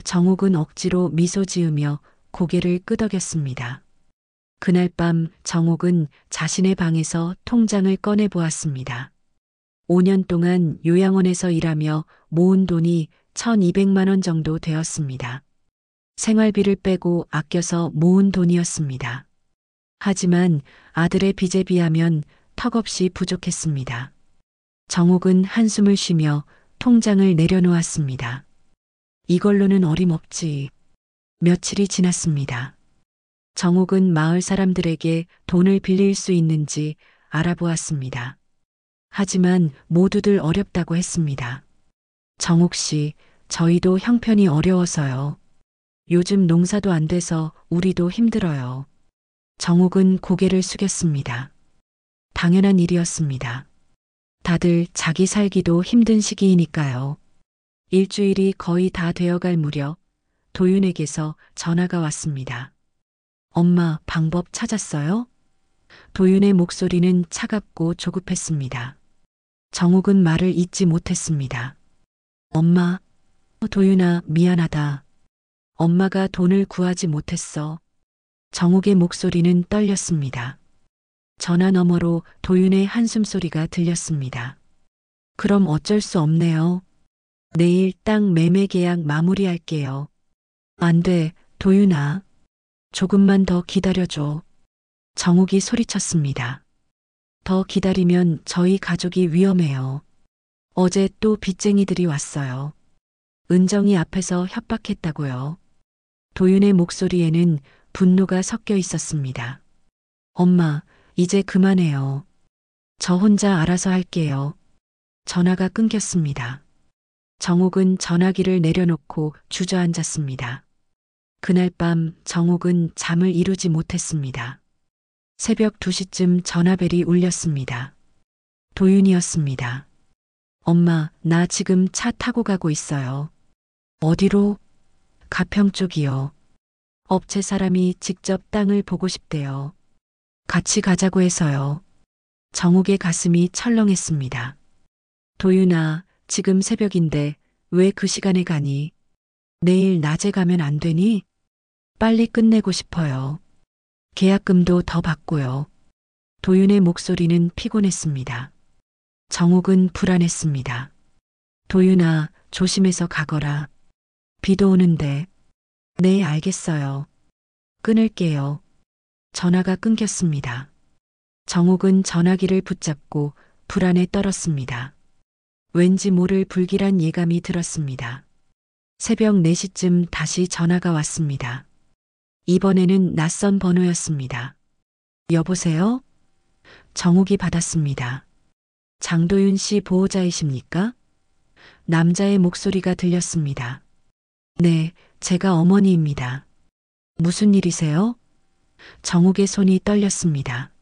정옥은 억지로 미소 지으며 고개를 끄덕였습니다. 그날 밤 정옥은 자신의 방에서 통장을 꺼내 보았습니다. 5년 동안 요양원에서 일하며 모은 돈이 1,200만 원 정도 되었습니다. 생활비를 빼고 아껴서 모은 돈이었습니다. 하지만 아들의 빚에 비하면 턱없이 부족했습니다. 정옥은 한숨을 쉬며 통장을 내려놓았습니다. 이걸로는 어림없지. 며칠이 지났습니다. 정옥은 마을 사람들에게 돈을 빌릴 수 있는지 알아보았습니다. 하지만 모두들 어렵다고 했습니다. 정옥 씨, 저희도 형편이 어려워서요. 요즘 농사도 안 돼서 우리도 힘들어요. 정옥은 고개를 숙였습니다. 당연한 일이었습니다. 다들 자기 살기도 힘든 시기이니까요. 일주일이 거의 다 되어갈 무렵 도윤에게서 전화가 왔습니다. 엄마, 방법 찾았어요? 도윤의 목소리는 차갑고 조급했습니다. 정옥은 말을 잇지 못했습니다. 엄마, 도윤아, 미안하다. 엄마가 돈을 구하지 못했어. 정욱의 목소리는 떨렸습니다. 전화 너머로 도윤의 한숨소리가 들렸습니다. 그럼 어쩔 수 없네요. 내일 땅 매매 계약 마무리할게요. 안 돼, 도윤아. 조금만 더 기다려줘. 정욱이 소리쳤습니다. 더 기다리면 저희 가족이 위험해요. 어제 또 빚쟁이들이 왔어요. 은정이 앞에서 협박했다고요. 도윤의 목소리에는 분노가 섞여 있었습니다. 엄마, 이제 그만해요. 저 혼자 알아서 할게요. 전화가 끊겼습니다. 정욱은 전화기를 내려놓고 주저앉았습니다. 그날 밤 정욱은 잠을 이루지 못했습니다. 새벽 2시쯤 전화벨이 울렸습니다. 도윤이었습니다. 엄마, 나 지금 차 타고 가고 있어요. 어디로? 가평 쪽이요. 업체 사람이 직접 땅을 보고 싶대요. 같이 가자고 해서요. 정욱의 가슴이 철렁했습니다. 도윤아, 지금 새벽인데 왜 그 시간에 가니? 내일 낮에 가면 안 되니? 빨리 끝내고 싶어요. 계약금도 더 받고요. 도윤의 목소리는 피곤했습니다. 정욱은 불안했습니다. 도윤아, 조심해서 가거라. 비도 오는데. 네, 알겠어요. 끊을게요. 전화가 끊겼습니다. 정욱은 전화기를 붙잡고 불안에 떨었습니다. 왠지 모를 불길한 예감이 들었습니다. 새벽 4시쯤 다시 전화가 왔습니다. 이번에는 낯선 번호였습니다. 여보세요? 정욱이 받았습니다. 장도윤 씨 보호자이십니까? 남자의 목소리가 들렸습니다. 네, 제가 어머니입니다. 무슨 일이세요? 정욱의 손이 떨렸습니다.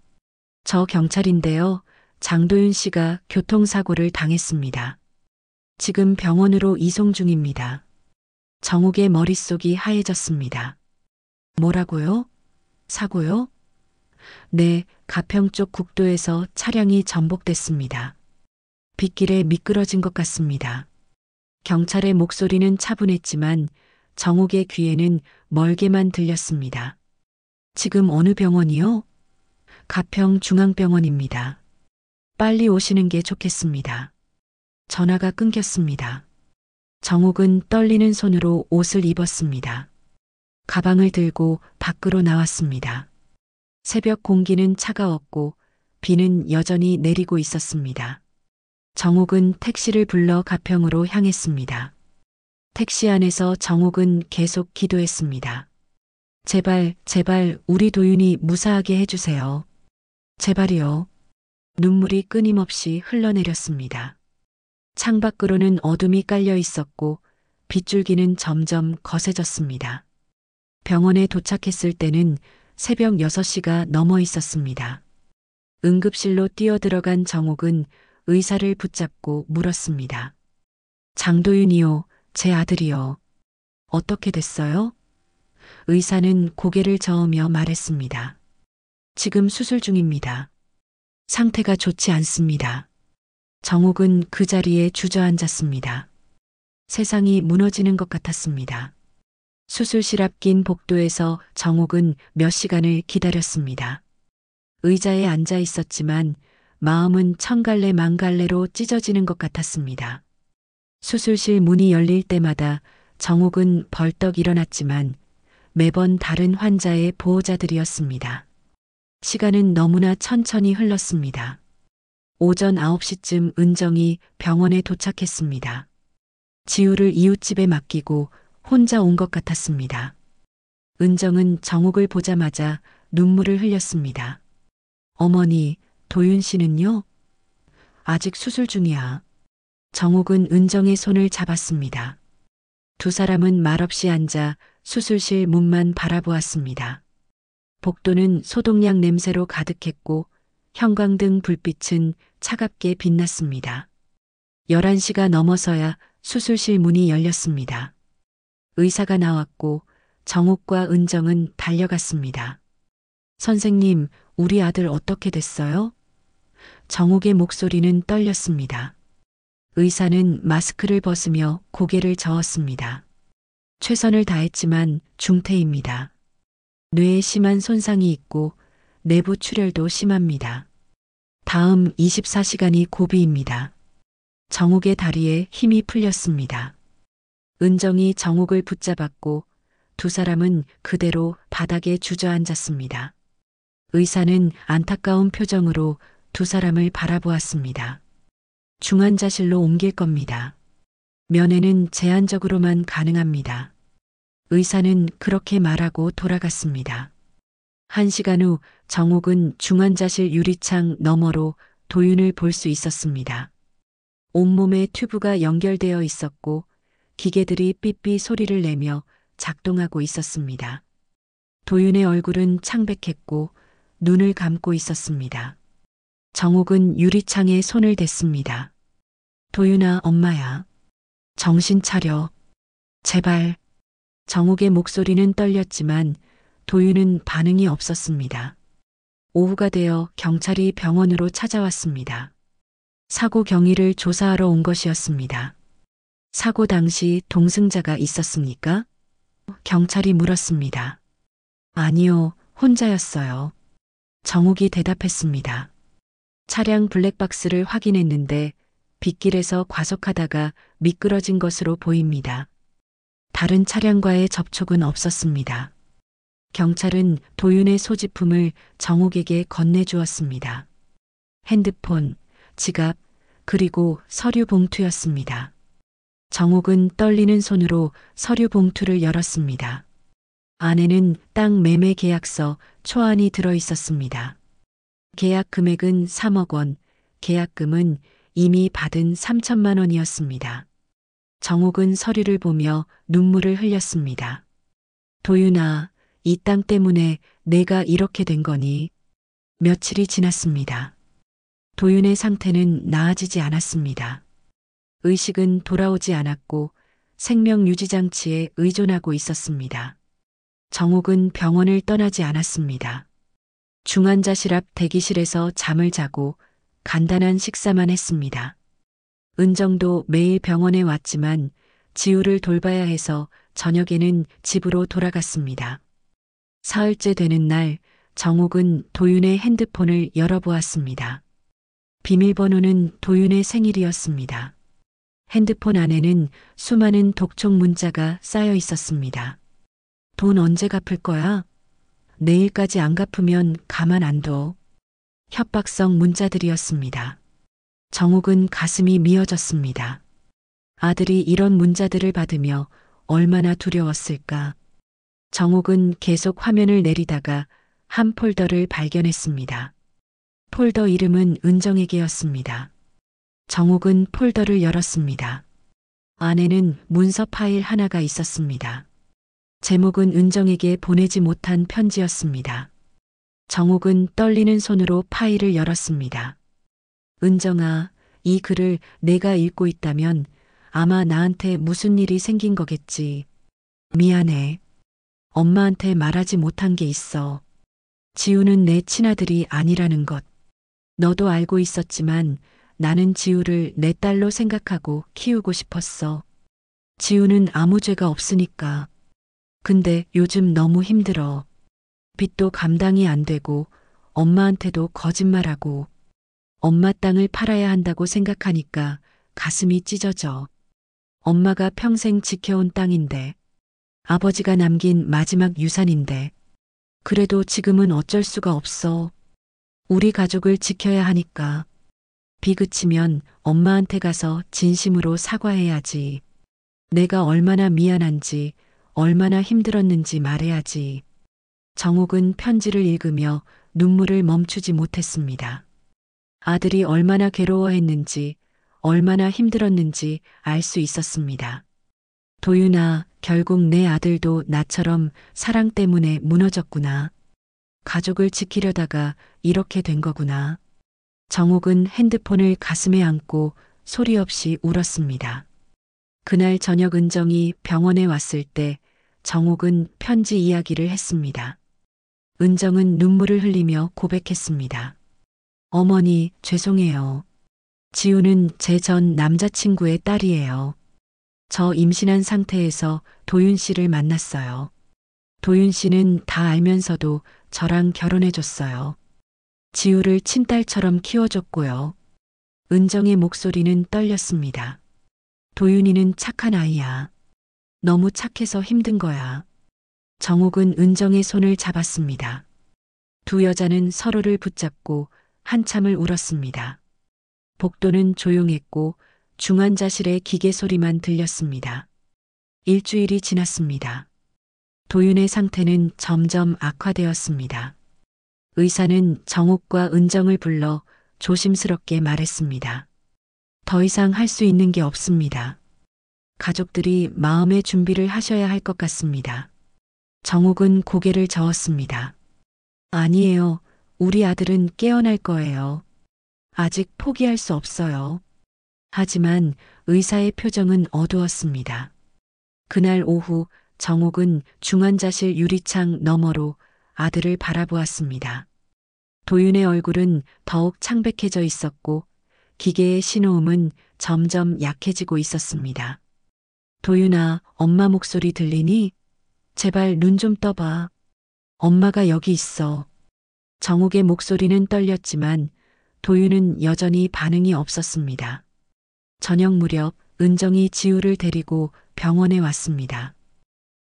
저 경찰인데요. 장도윤 씨가 교통사고를 당했습니다. 지금 병원으로 이송 중입니다. 정욱의 머릿속이 하얘졌습니다. 뭐라고요? 사고요? 네, 가평 쪽 국도에서 차량이 전복됐습니다. 빗길에 미끄러진 것 같습니다. 경찰의 목소리는 차분했지만 정욱의 귀에는 멀게만 들렸습니다. 지금 어느 병원이요? 가평 중앙병원입니다. 빨리 오시는 게 좋겠습니다. 전화가 끊겼습니다. 정욱은 떨리는 손으로 옷을 입었습니다. 가방을 들고 밖으로 나왔습니다. 새벽 공기는 차가웠고 비는 여전히 내리고 있었습니다. 정욱은 택시를 불러 가평으로 향했습니다. 택시 안에서 정욱은 계속 기도했습니다. 제발, 제발 우리 도윤이 무사하게 해주세요. 제발이요. 눈물이 끊임없이 흘러내렸습니다. 창밖으로는 어둠이 깔려 있었고 빗줄기는 점점 거세졌습니다. 병원에 도착했을 때는 새벽 6시가 넘어 있었습니다. 응급실로 뛰어들어간 정욱은 의사를 붙잡고 물었습니다. 장도윤이요, 제 아들이요. 어떻게 됐어요? 의사는 고개를 저으며 말했습니다. 지금 수술 중입니다. 상태가 좋지 않습니다. 정욱은 그 자리에 주저앉았습니다. 세상이 무너지는 것 같았습니다. 수술실 앞 긴 복도에서 정욱은 몇 시간을 기다렸습니다. 의자에 앉아 있었지만 마음은 천갈래 만갈래로 찢어지는 것 같았습니다. 수술실 문이 열릴 때마다 정욱은 벌떡 일어났지만 매번 다른 환자의 보호자들이었습니다. 시간은 너무나 천천히 흘렀습니다. 오전 9시쯤 은정이 병원에 도착했습니다. 지우를 이웃집에 맡기고 혼자 온 것 같았습니다. 은정은 정욱을 보자마자 눈물을 흘렸습니다. 어머니, 도윤 씨는요? 아직 수술 중이야. 정욱은 은정의 손을 잡았습니다. 두 사람은 말없이 앉아 수술실 문만 바라보았습니다. 복도는 소독약 냄새로 가득했고 형광등 불빛은 차갑게 빛났습니다. 11시가 넘어서야 수술실 문이 열렸습니다. 의사가 나왔고 정욱과 은정은 달려갔습니다. 선생님, 우리 아들 어떻게 됐어요? 정욱의 목소리는 떨렸습니다. 의사는 마스크를 벗으며 고개를 저었습니다. 최선을 다했지만 중태입니다. 뇌에 심한 손상이 있고 내부 출혈도 심합니다. 다음 24시간이 고비입니다. 정욱의 다리에 힘이 풀렸습니다. 은정이 정욱을 붙잡았고 두 사람은 그대로 바닥에 주저앉았습니다. 의사는 안타까운 표정으로 두 사람을 바라보았습니다. 중환자실로 옮길 겁니다. 면회는 제한적으로만 가능합니다. 의사는 그렇게 말하고 돌아갔습니다. 1시간 후 정욱은 중환자실 유리창 너머로 도윤을 볼 수 있었습니다. 온몸에 튜브가 연결되어 있었고 기계들이 삐삐 소리를 내며 작동하고 있었습니다. 도윤의 얼굴은 창백했고 눈을 감고 있었습니다. 정욱은 유리창에 손을 댔습니다. 도윤아, 엄마야. 정신 차려. 제발. 정욱의 목소리는 떨렸지만 도윤은 반응이 없었습니다. 오후가 되어 경찰이 병원으로 찾아왔습니다. 사고 경위를 조사하러 온 것이었습니다. 사고 당시 동승자가 있었습니까? 경찰이 물었습니다. 아니요, 혼자였어요. 정욱이 대답했습니다. 차량 블랙박스를 확인했는데 빗길에서 과속하다가 미끄러진 것으로 보입니다. 다른 차량과의 접촉은 없었습니다. 경찰은 도윤의 소지품을 정욱에게 건네주었습니다. 핸드폰, 지갑, 그리고 서류 봉투였습니다. 정욱은 떨리는 손으로 서류 봉투를 열었습니다. 안에는 땅 매매 계약서 초안이 들어 있었습니다. 계약 금액은 3억 원, 계약금은 이미 받은 3천만 원이었습니다. 정욱은 서류를 보며 눈물을 흘렸습니다. 도윤아, 이 땅 때문에 내가 이렇게 된 거니? 며칠이 지났습니다. 도윤의 상태는 나아지지 않았습니다. 의식은 돌아오지 않았고 생명유지장치에 의존하고 있었습니다. 정욱은 병원을 떠나지 않았습니다. 중환자실 앞 대기실에서 잠을 자고 간단한 식사만 했습니다. 은정도 매일 병원에 왔지만 지우를 돌봐야 해서 저녁에는 집으로 돌아갔습니다. 사흘째 되는 날 정욱은 도윤의 핸드폰을 열어보았습니다. 비밀번호는 도윤의 생일이었습니다. 핸드폰 안에는 수많은 독촉 문자가 쌓여 있었습니다. 돈 언제 갚을 거야? 내일까지 안 갚으면 가만 안 둬. 협박성 문자들이었습니다. 정욱은 가슴이 미어졌습니다. 아들이 이런 문자들을 받으며 얼마나 두려웠을까. 정욱은 계속 화면을 내리다가 한 폴더를 발견했습니다. 폴더 이름은 은정에게였습니다. 정욱은 폴더를 열었습니다. 안에는 문서 파일 하나가 있었습니다. 제목은 은정에게 보내지 못한 편지였습니다. 정욱은 떨리는 손으로 파일을 열었습니다. 은정아, 이 글을 내가 읽고 있다면 아마 나한테 무슨 일이 생긴 거겠지. 미안해. 엄마한테 말하지 못한 게 있어. 지우는 내 친아들이 아니라는 것. 너도 알고 있었지만 나는 지우를 내 딸로 생각하고 키우고 싶었어. 지우는 아무 죄가 없으니까. 근데 요즘 너무 힘들어. 빚도 감당이 안 되고 엄마한테도 거짓말하고 엄마 땅을 팔아야 한다고 생각하니까 가슴이 찢어져. 엄마가 평생 지켜온 땅인데 아버지가 남긴 마지막 유산인데 그래도 지금은 어쩔 수가 없어. 우리 가족을 지켜야 하니까. 비 그치면 엄마한테 가서 진심으로 사과해야지. 내가 얼마나 미안한지 얼마나 힘들었는지 말해야지. 정욱은 편지를 읽으며 눈물을 멈추지 못했습니다. 아들이 얼마나 괴로워했는지 얼마나 힘들었는지 알 수 있었습니다. 도윤아, 결국 내 아들도 나처럼 사랑 때문에 무너졌구나. 가족을 지키려다가 이렇게 된 거구나. 정욱은 핸드폰을 가슴에 안고 소리 없이 울었습니다. 그날 저녁 은정이 병원에 왔을 때 정욱은 편지 이야기를 했습니다. 은정은 눈물을 흘리며 고백했습니다. 어머니, 죄송해요. 지우는 제 전 남자친구의 딸이에요. 저 임신한 상태에서 도윤 씨를 만났어요. 도윤 씨는 다 알면서도 저랑 결혼해줬어요. 지우를 친딸처럼 키워줬고요. 은정의 목소리는 떨렸습니다. 도윤이는 착한 아이야. 너무 착해서 힘든 거야. 정옥은 은정의 손을 잡았습니다. 두 여자는 서로를 붙잡고 한참을 울었습니다. 복도는 조용했고 중환자실의 기계 소리만 들렸습니다. 일주일이 지났습니다. 도윤의 상태는 점점 악화되었습니다. 의사는 정옥과 은정을 불러 조심스럽게 말했습니다. 더 이상 할 수 있는 게 없습니다. 가족들이 마음의 준비를 하셔야 할 것 같습니다. 정옥은 고개를 저었습니다. 아니에요. 우리 아들은 깨어날 거예요. 아직 포기할 수 없어요. 하지만 의사의 표정은 어두웠습니다. 그날 오후 정옥은 중환자실 유리창 너머로 아들을 바라보았습니다. 도윤의 얼굴은 더욱 창백해져 있었고 기계의 신호음은 점점 약해지고 있었습니다. 도윤아, 엄마 목소리 들리니? 제발 눈 좀 떠봐. 엄마가 여기 있어. 정옥의 목소리는 떨렸지만 도윤은 여전히 반응이 없었습니다. 저녁 무렵 은정이 지우를 데리고 병원에 왔습니다.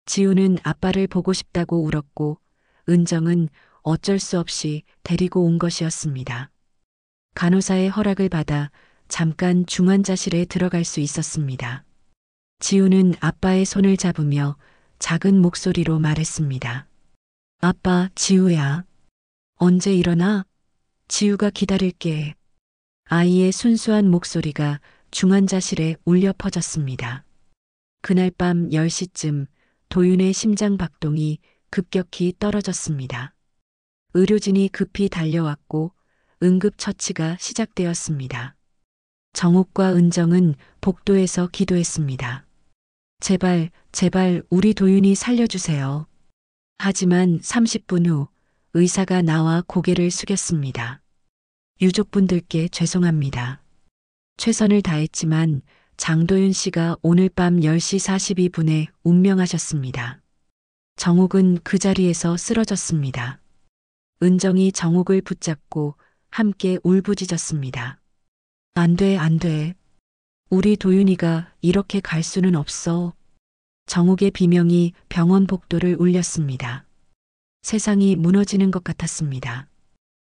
지우는 아빠를 보고 싶다고 울었고 은정은 어쩔 수 없이 데리고 온 것이었습니다. 간호사의 허락을 받아 잠깐 중환자실에 들어갈 수 있었습니다. 지우는 아빠의 손을 잡으며 작은 목소리로 말했습니다. 아빠, 지우야. 언제 일어나? 지우가 기다릴게. 아이의 순수한 목소리가 중환자실에 울려 퍼졌습니다. 그날 밤 10시쯤 도윤의 심장 박동이 급격히 떨어졌습니다. 의료진이 급히 달려왔고 응급처치가 시작되었습니다. 정옥과 은정은 복도에서 기도했습니다. 제발, 제발 우리 도윤이 살려주세요. 하지만 30분 후 의사가 나와 고개를 숙였습니다. 유족분들께 죄송합니다. 최선을 다했지만 장도윤 씨가 오늘 밤 10시 42분에 운명하셨습니다. 정옥은 그 자리에서 쓰러졌습니다. 은정이 정옥을 붙잡고 함께 울부짖었습니다. 안 돼, 안 돼. 우리 도윤이가 이렇게 갈 수는 없어. 정옥의 비명이 병원 복도를 울렸습니다. 세상이 무너지는 것 같았습니다.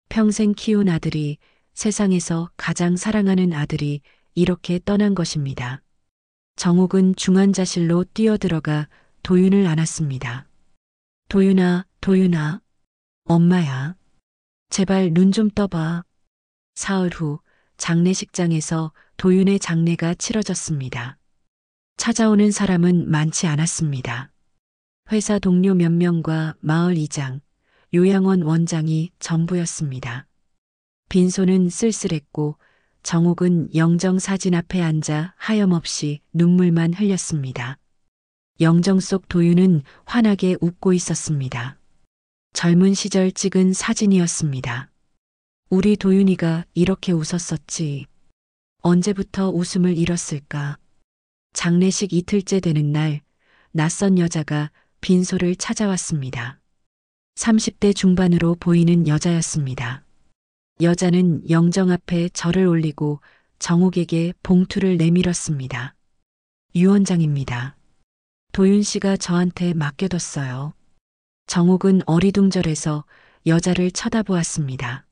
평생 키운 아들이, 세상에서 가장 사랑하는 아들이 이렇게 떠난 것입니다. 정옥은 중환자실로 뛰어들어가 도윤을 안았습니다. 도윤아, 도윤아. 엄마야. 제발 눈 좀 떠봐. 사흘 후 장례식장에서 도윤의 장례가 치러졌습니다. 찾아오는 사람은 많지 않았습니다. 회사 동료 몇 명과 마을 이장, 요양원 원장이 전부였습니다. 빈소는 쓸쓸했고 정옥은 영정사진 앞에 앉아 하염없이 눈물만 흘렸습니다. 영정 속 도윤은 환하게 웃고 있었습니다. 젊은 시절 찍은 사진이었습니다. 우리 도윤이가 이렇게 웃었었지. 언제부터 웃음을 잃었을까? 장례식 이틀째 되는 날, 낯선 여자가 빈소를 찾아왔습니다. 30대 중반으로 보이는 여자였습니다. 여자는 영정 앞에 절을 올리고 정옥에게 봉투를 내밀었습니다. 유원장입니다. 도윤 씨가 저한테 맡겨뒀어요. 정옥은 어리둥절해서 여자를 쳐다보았습니다.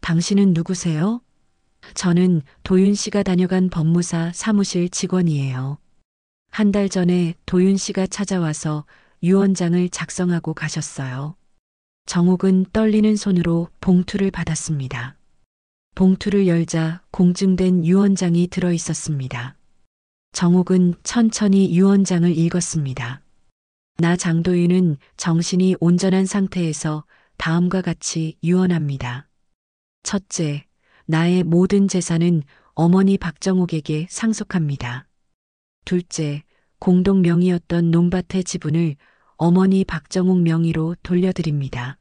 당신은 누구세요? 저는 도윤 씨가 다녀간 법무사 사무실 직원이에요. 한 달 전에 도윤 씨가 찾아와서 유언장을 작성하고 가셨어요. 정옥은 떨리는 손으로 봉투를 받았습니다. 봉투를 열자 공증된 유언장이 들어 있었습니다. 정옥은 천천히 유언장을 읽었습니다. 나 장도윤은 정신이 온전한 상태에서 다음과 같이 유언합니다. 첫째, 나의 모든 재산은 어머니 박정옥에게 상속합니다. 둘째, 공동 명의였던 논밭의 지분을 어머니 박정옥 명의로 돌려드립니다.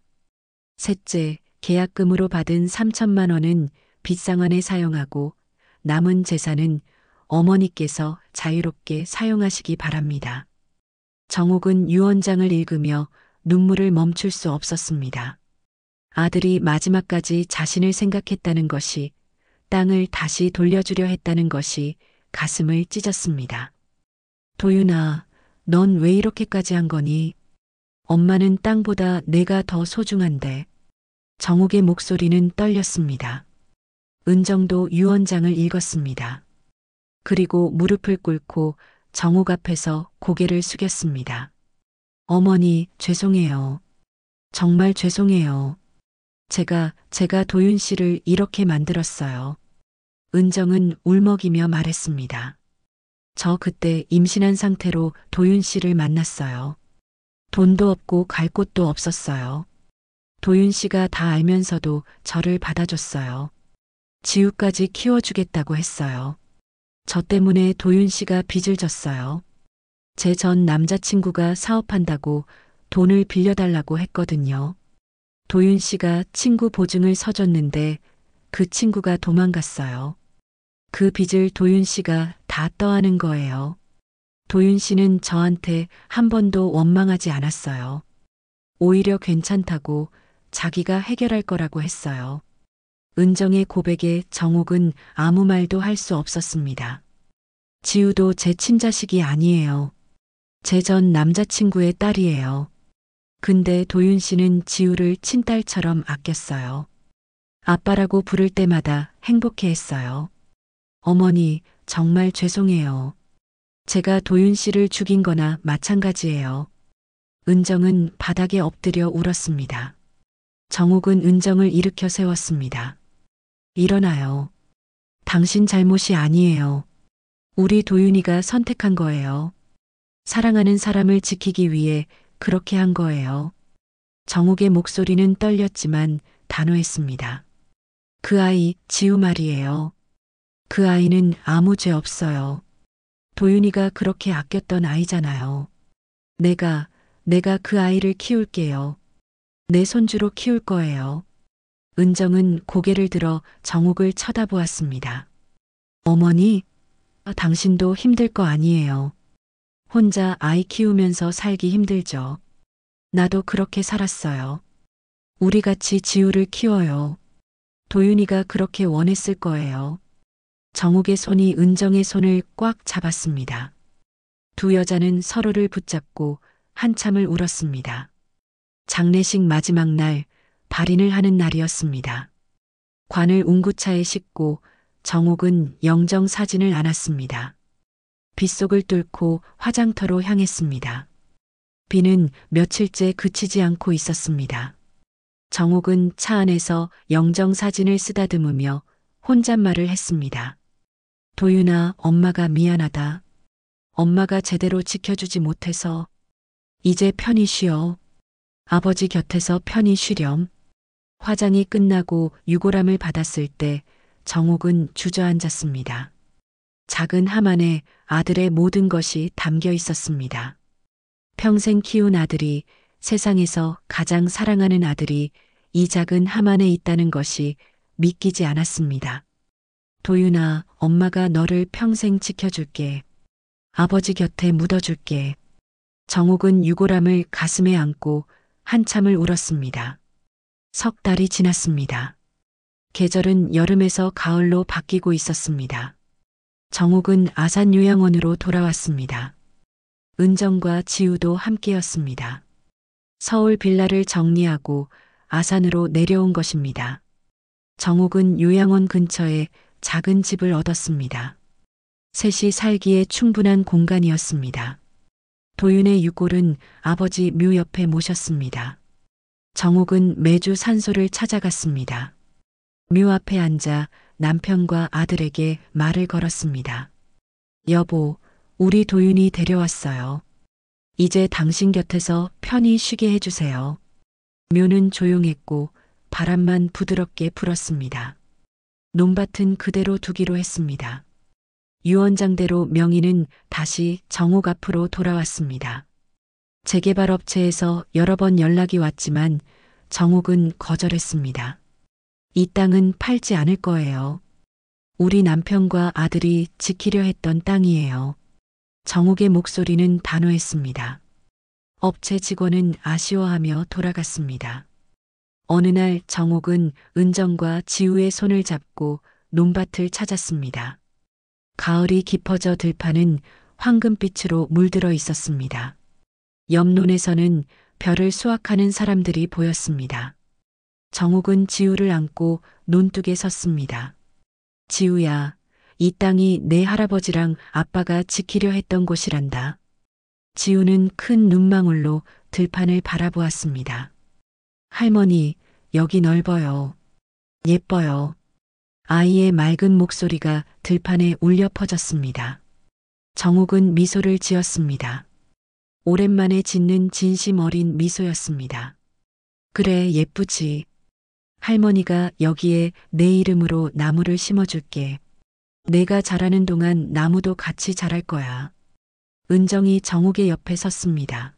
셋째, 계약금으로 받은 3천만 원은 빚상환에 사용하고 남은 재산은 어머니께서 자유롭게 사용하시기 바랍니다. 정옥은 유언장을 읽으며 눈물을 멈출 수 없었습니다. 아들이 마지막까지 자신을 생각했다는 것이, 땅을 다시 돌려주려 했다는 것이 가슴을 찢었습니다. 도윤아, 넌 왜 이렇게까지 한 거니? 엄마는 땅보다 내가 더 소중한데. 정옥의 목소리는 떨렸습니다. 은정도 유언장을 읽었습니다. 그리고 무릎을 꿇고 정옥 앞에서 고개를 숙였습니다. 어머니, 죄송해요. 정말 죄송해요. 제가 도윤 씨를 이렇게 만들었어요. 은정은 울먹이며 말했습니다. 저 그때 임신한 상태로 도윤 씨를 만났어요. 돈도 없고 갈 곳도 없었어요. 도윤 씨가 다 알면서도 저를 받아줬어요. 지우까지 키워주겠다고 했어요. 저 때문에 도윤 씨가 빚을 졌어요. 제 전 남자친구가 사업한다고 돈을 빌려달라고 했거든요. 도윤 씨가 친구 보증을 서줬는데 그 친구가 도망갔어요. 그 빚을 도윤 씨가 다 떠안은 거예요. 도윤 씨는 저한테 한 번도 원망하지 않았어요. 오히려 괜찮다고 자기가 해결할 거라고 했어요. 은정의 고백에 정옥은 아무 말도 할 수 없었습니다. 지우도 제 친자식이 아니에요. 제 전 남자친구의 딸이에요. 근데 도윤 씨는 지우를 친딸처럼 아꼈어요. 아빠라고 부를 때마다 행복해 했어요. 어머니, 정말 죄송해요. 제가 도윤 씨를 죽인 거나 마찬가지예요. 은정은 바닥에 엎드려 울었습니다. 정옥은 은정을 일으켜 세웠습니다. 일어나요. 당신 잘못이 아니에요. 우리 도윤이가 선택한 거예요. 사랑하는 사람을 지키기 위해 그렇게 한 거예요. 정옥의 목소리는 떨렸지만 단호했습니다. 그 아이, 지우 말이에요. 그 아이는 아무 죄 없어요. 도윤이가 그렇게 아꼈던 아이잖아요. 내가 그 아이를 키울게요. 내 손주로 키울 거예요. 은정은 고개를 들어 정옥을 쳐다보았습니다. 어머니, 당신도 힘들 거 아니에요. 혼자 아이 키우면서 살기 힘들죠. 나도 그렇게 살았어요. 우리 같이 지우를 키워요. 도윤이가 그렇게 원했을 거예요. 정옥의 손이 은정의 손을 꽉 잡았습니다. 두 여자는 서로를 붙잡고 한참을 울었습니다. 장례식 마지막 날, 발인을 하는 날이었습니다. 관을 운구차에 싣고 정옥은 영정 사진을 안았습니다. 빗속을 뚫고 화장터로 향했습니다. 비는 며칠째 그치지 않고 있었습니다. 정옥은 차 안에서 영정 사진을 쓰다듬으며 혼잣말을 했습니다. 도윤아, 엄마가 미안하다. 엄마가 제대로 지켜주지 못해서. 이제 편히 쉬어. 아버지 곁에서 편히 쉬렴. 화장이 끝나고 유골함을 받았을 때 정옥은 주저앉았습니다. 작은 함 안에 아들의 모든 것이 담겨 있었습니다. 평생 키운 아들이, 세상에서 가장 사랑하는 아들이 이 작은 함 안에 있다는 것이 믿기지 않았습니다. 도윤아, 엄마가 너를 평생 지켜줄게. 아버지 곁에 묻어줄게. 정옥은 유골함을 가슴에 안고 한참을 울었습니다. 석 달이 지났습니다. 계절은 여름에서 가을로 바뀌고 있었습니다. 정옥은 아산 요양원으로 돌아왔습니다. 은정과 지우도 함께였습니다. 서울 빌라를 정리하고 아산으로 내려온 것입니다. 정옥은 요양원 근처에 작은 집을 얻었습니다. 셋이 살기에 충분한 공간이었습니다. 도윤의 유골은 아버지 묘 옆에 모셨습니다. 정옥은 매주 산소를 찾아갔습니다. 묘 앞에 앉아 남편과 아들에게 말을 걸었습니다. 여보, 우리 도윤이 데려왔어요. 이제 당신 곁에서 편히 쉬게 해주세요. 묘는 조용했고 바람만 부드럽게 불었습니다. 논밭은 그대로 두기로 했습니다. 유언장대로 명의는 다시 정옥 앞으로 돌아왔습니다. 재개발 업체에서 여러 번 연락이 왔지만 정옥은 거절했습니다. 이 땅은 팔지 않을 거예요. 우리 남편과 아들이 지키려 했던 땅이에요. 정욱의 목소리는 단호했습니다. 업체 직원은 아쉬워하며 돌아갔습니다. 어느 날 정욱은 은정과 지우의 손을 잡고 논밭을 찾았습니다. 가을이 깊어져 들판은 황금빛으로 물들어 있었습니다. 옆논에서는 벼를 수확하는 사람들이 보였습니다. 정욱은 지우를 안고 논둑에 섰습니다. 지우야, 이 땅이 내 할아버지랑 아빠가 지키려 했던 곳이란다. 지우는 큰 눈망울로 들판을 바라보았습니다. 할머니, 여기 넓어요. 예뻐요. 아이의 맑은 목소리가 들판에 울려 퍼졌습니다. 정욱은 미소를 지었습니다. 오랜만에 짓는 진심 어린 미소였습니다. 그래, 예쁘지. 할머니가 여기에 내 이름으로 나무를 심어줄게. 내가 자라는 동안 나무도 같이 자랄 거야. 은정이 정욱의 옆에 섰습니다.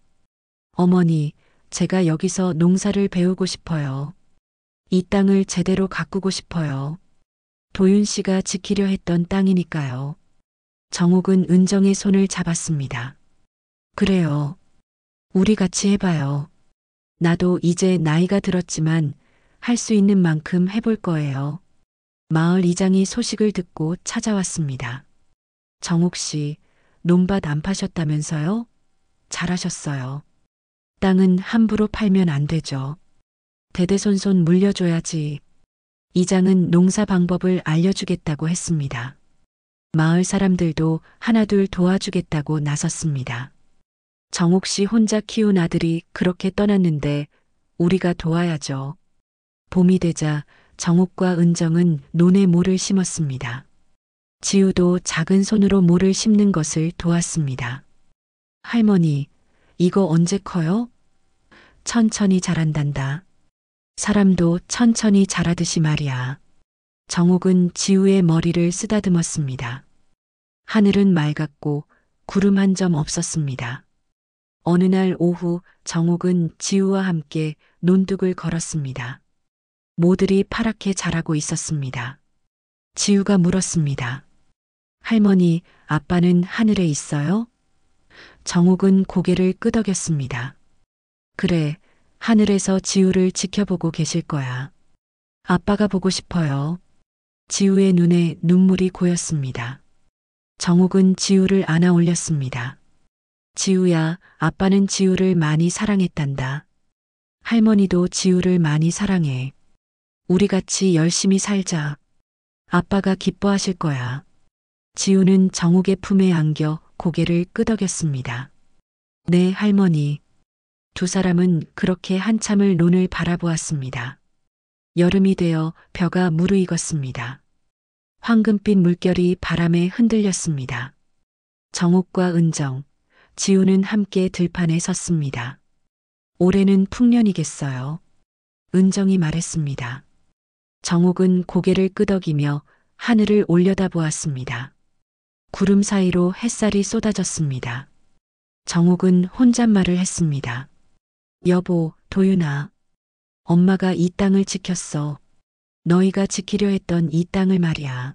어머니, 제가 여기서 농사를 배우고 싶어요. 이 땅을 제대로 가꾸고 싶어요. 도윤 씨가 지키려 했던 땅이니까요. 정욱은 은정의 손을 잡았습니다. 그래요. 우리 같이 해봐요. 나도 이제 나이가 들었지만 할 수 있는 만큼 해볼 거예요. 마을 이장이 소식을 듣고 찾아왔습니다. 정욱 씨, 논밭 안 파셨다면서요? 잘하셨어요. 땅은 함부로 팔면 안 되죠. 대대손손 물려줘야지. 이장은 농사 방법을 알려주겠다고 했습니다. 마을 사람들도 하나둘 도와주겠다고 나섰습니다. 정욱 씨 혼자 키운 아들이 그렇게 떠났는데 우리가 도와야죠. 봄이 되자 정욱과 은정은 논에 모를 심었습니다. 지우도 작은 손으로 모를 심는 것을 도왔습니다. 할머니, 이거 언제 커요? 천천히 자란단다. 사람도 천천히 자라듯이 말이야. 정욱은 지우의 머리를 쓰다듬었습니다. 하늘은 맑았고 구름 한 점 없었습니다. 어느 날 오후 정욱은 지우와 함께 논둑을 걸었습니다. 모들이 파랗게 자라고 있었습니다. 지우가 물었습니다. 할머니, 아빠는 하늘에 있어요? 정욱은 고개를 끄덕였습니다. 그래, 하늘에서 지우를 지켜보고 계실 거야. 아빠가 보고 싶어요. 지우의 눈에 눈물이 고였습니다. 정욱은 지우를 안아 올렸습니다. 지우야, 아빠는 지우를 많이 사랑했단다. 할머니도 지우를 많이 사랑해. 우리 같이 열심히 살자. 아빠가 기뻐하실 거야. 지우는 정욱의 품에 안겨 고개를 끄덕였습니다. 네, 할머니. 두 사람은 그렇게 한참을 논을 바라보았습니다. 여름이 되어 벼가 무르익었습니다. 황금빛 물결이 바람에 흔들렸습니다. 정욱과 은정, 지우는 함께 들판에 섰습니다. 올해는 풍년이겠어요. 은정이 말했습니다. 정욱은 고개를 끄덕이며 하늘을 올려다보았습니다. 구름 사이로 햇살이 쏟아졌습니다. 정욱은 혼잣말을 했습니다. 여보, 도윤아. 엄마가 이 땅을 지켰어. 너희가 지키려 했던 이 땅을 말이야.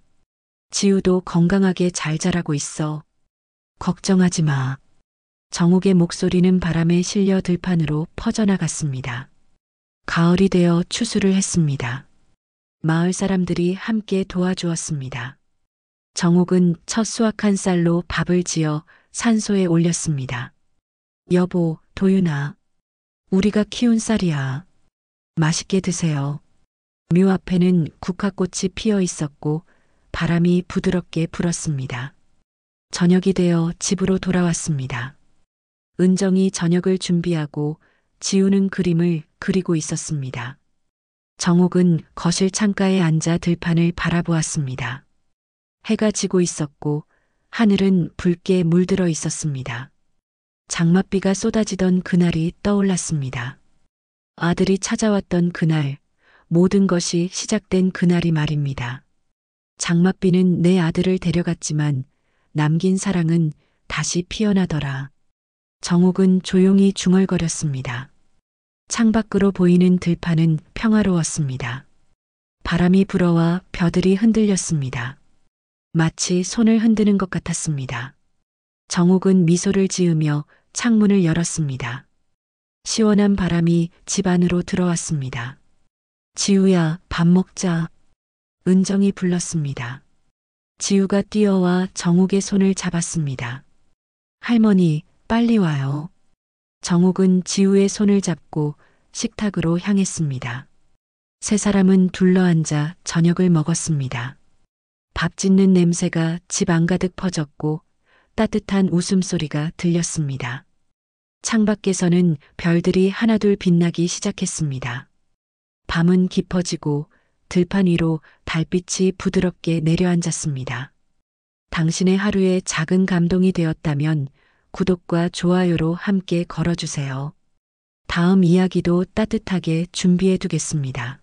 지우도 건강하게 잘 자라고 있어. 걱정하지 마. 정욱의 목소리는 바람에 실려 들판으로 퍼져나갔습니다. 가을이 되어 추수를 했습니다. 마을 사람들이 함께 도와주었습니다. 정욱은 첫 수확한 쌀로 밥을 지어 산소에 올렸습니다. 여보, 도윤아. 우리가 키운 쌀이야. 맛있게 드세요. 묘 앞에는 국화꽃이 피어 있었고 바람이 부드럽게 불었습니다. 저녁이 되어 집으로 돌아왔습니다. 은정이 저녁을 준비하고 지우는 그림을 그리고 있었습니다. 정욱은 거실 창가에 앉아 들판을 바라보았습니다. 해가 지고 있었고 하늘은 붉게 물들어 있었습니다. 장맛비가 쏟아지던 그날이 떠올랐습니다. 아들이 찾아왔던 그날, 모든 것이 시작된 그날이 말입니다. 장맛비는 내 아들을 데려갔지만 남긴 사랑은 다시 피어나더라. 정욱은 조용히 중얼거렸습니다. 창밖으로 보이는 들판은 평화로웠습니다. 바람이 불어와 벼들이 흔들렸습니다. 마치 손을 흔드는 것 같았습니다. 정욱은 미소를 지으며 창문을 열었습니다. 시원한 바람이 집 안으로 들어왔습니다. 지우야, 밥 먹자. 은정이 불렀습니다. 지우가 뛰어와 정욱의 손을 잡았습니다. 할머니, 빨리 와요. 정욱은 지우의 손을 잡고 식탁으로 향했습니다. 세 사람은 둘러앉아 저녁을 먹었습니다. 밥 짓는 냄새가 집 안가득 퍼졌고 따뜻한 웃음소리가 들렸습니다. 창밖에서는 별들이 하나둘 빛나기 시작했습니다. 밤은 깊어지고 들판 위로 달빛이 부드럽게 내려앉았습니다. 당신의 하루에 작은 감동이 되었다면 구독과 좋아요로 함께 걸어주세요. 다음 이야기도 따뜻하게 준비해 두겠습니다.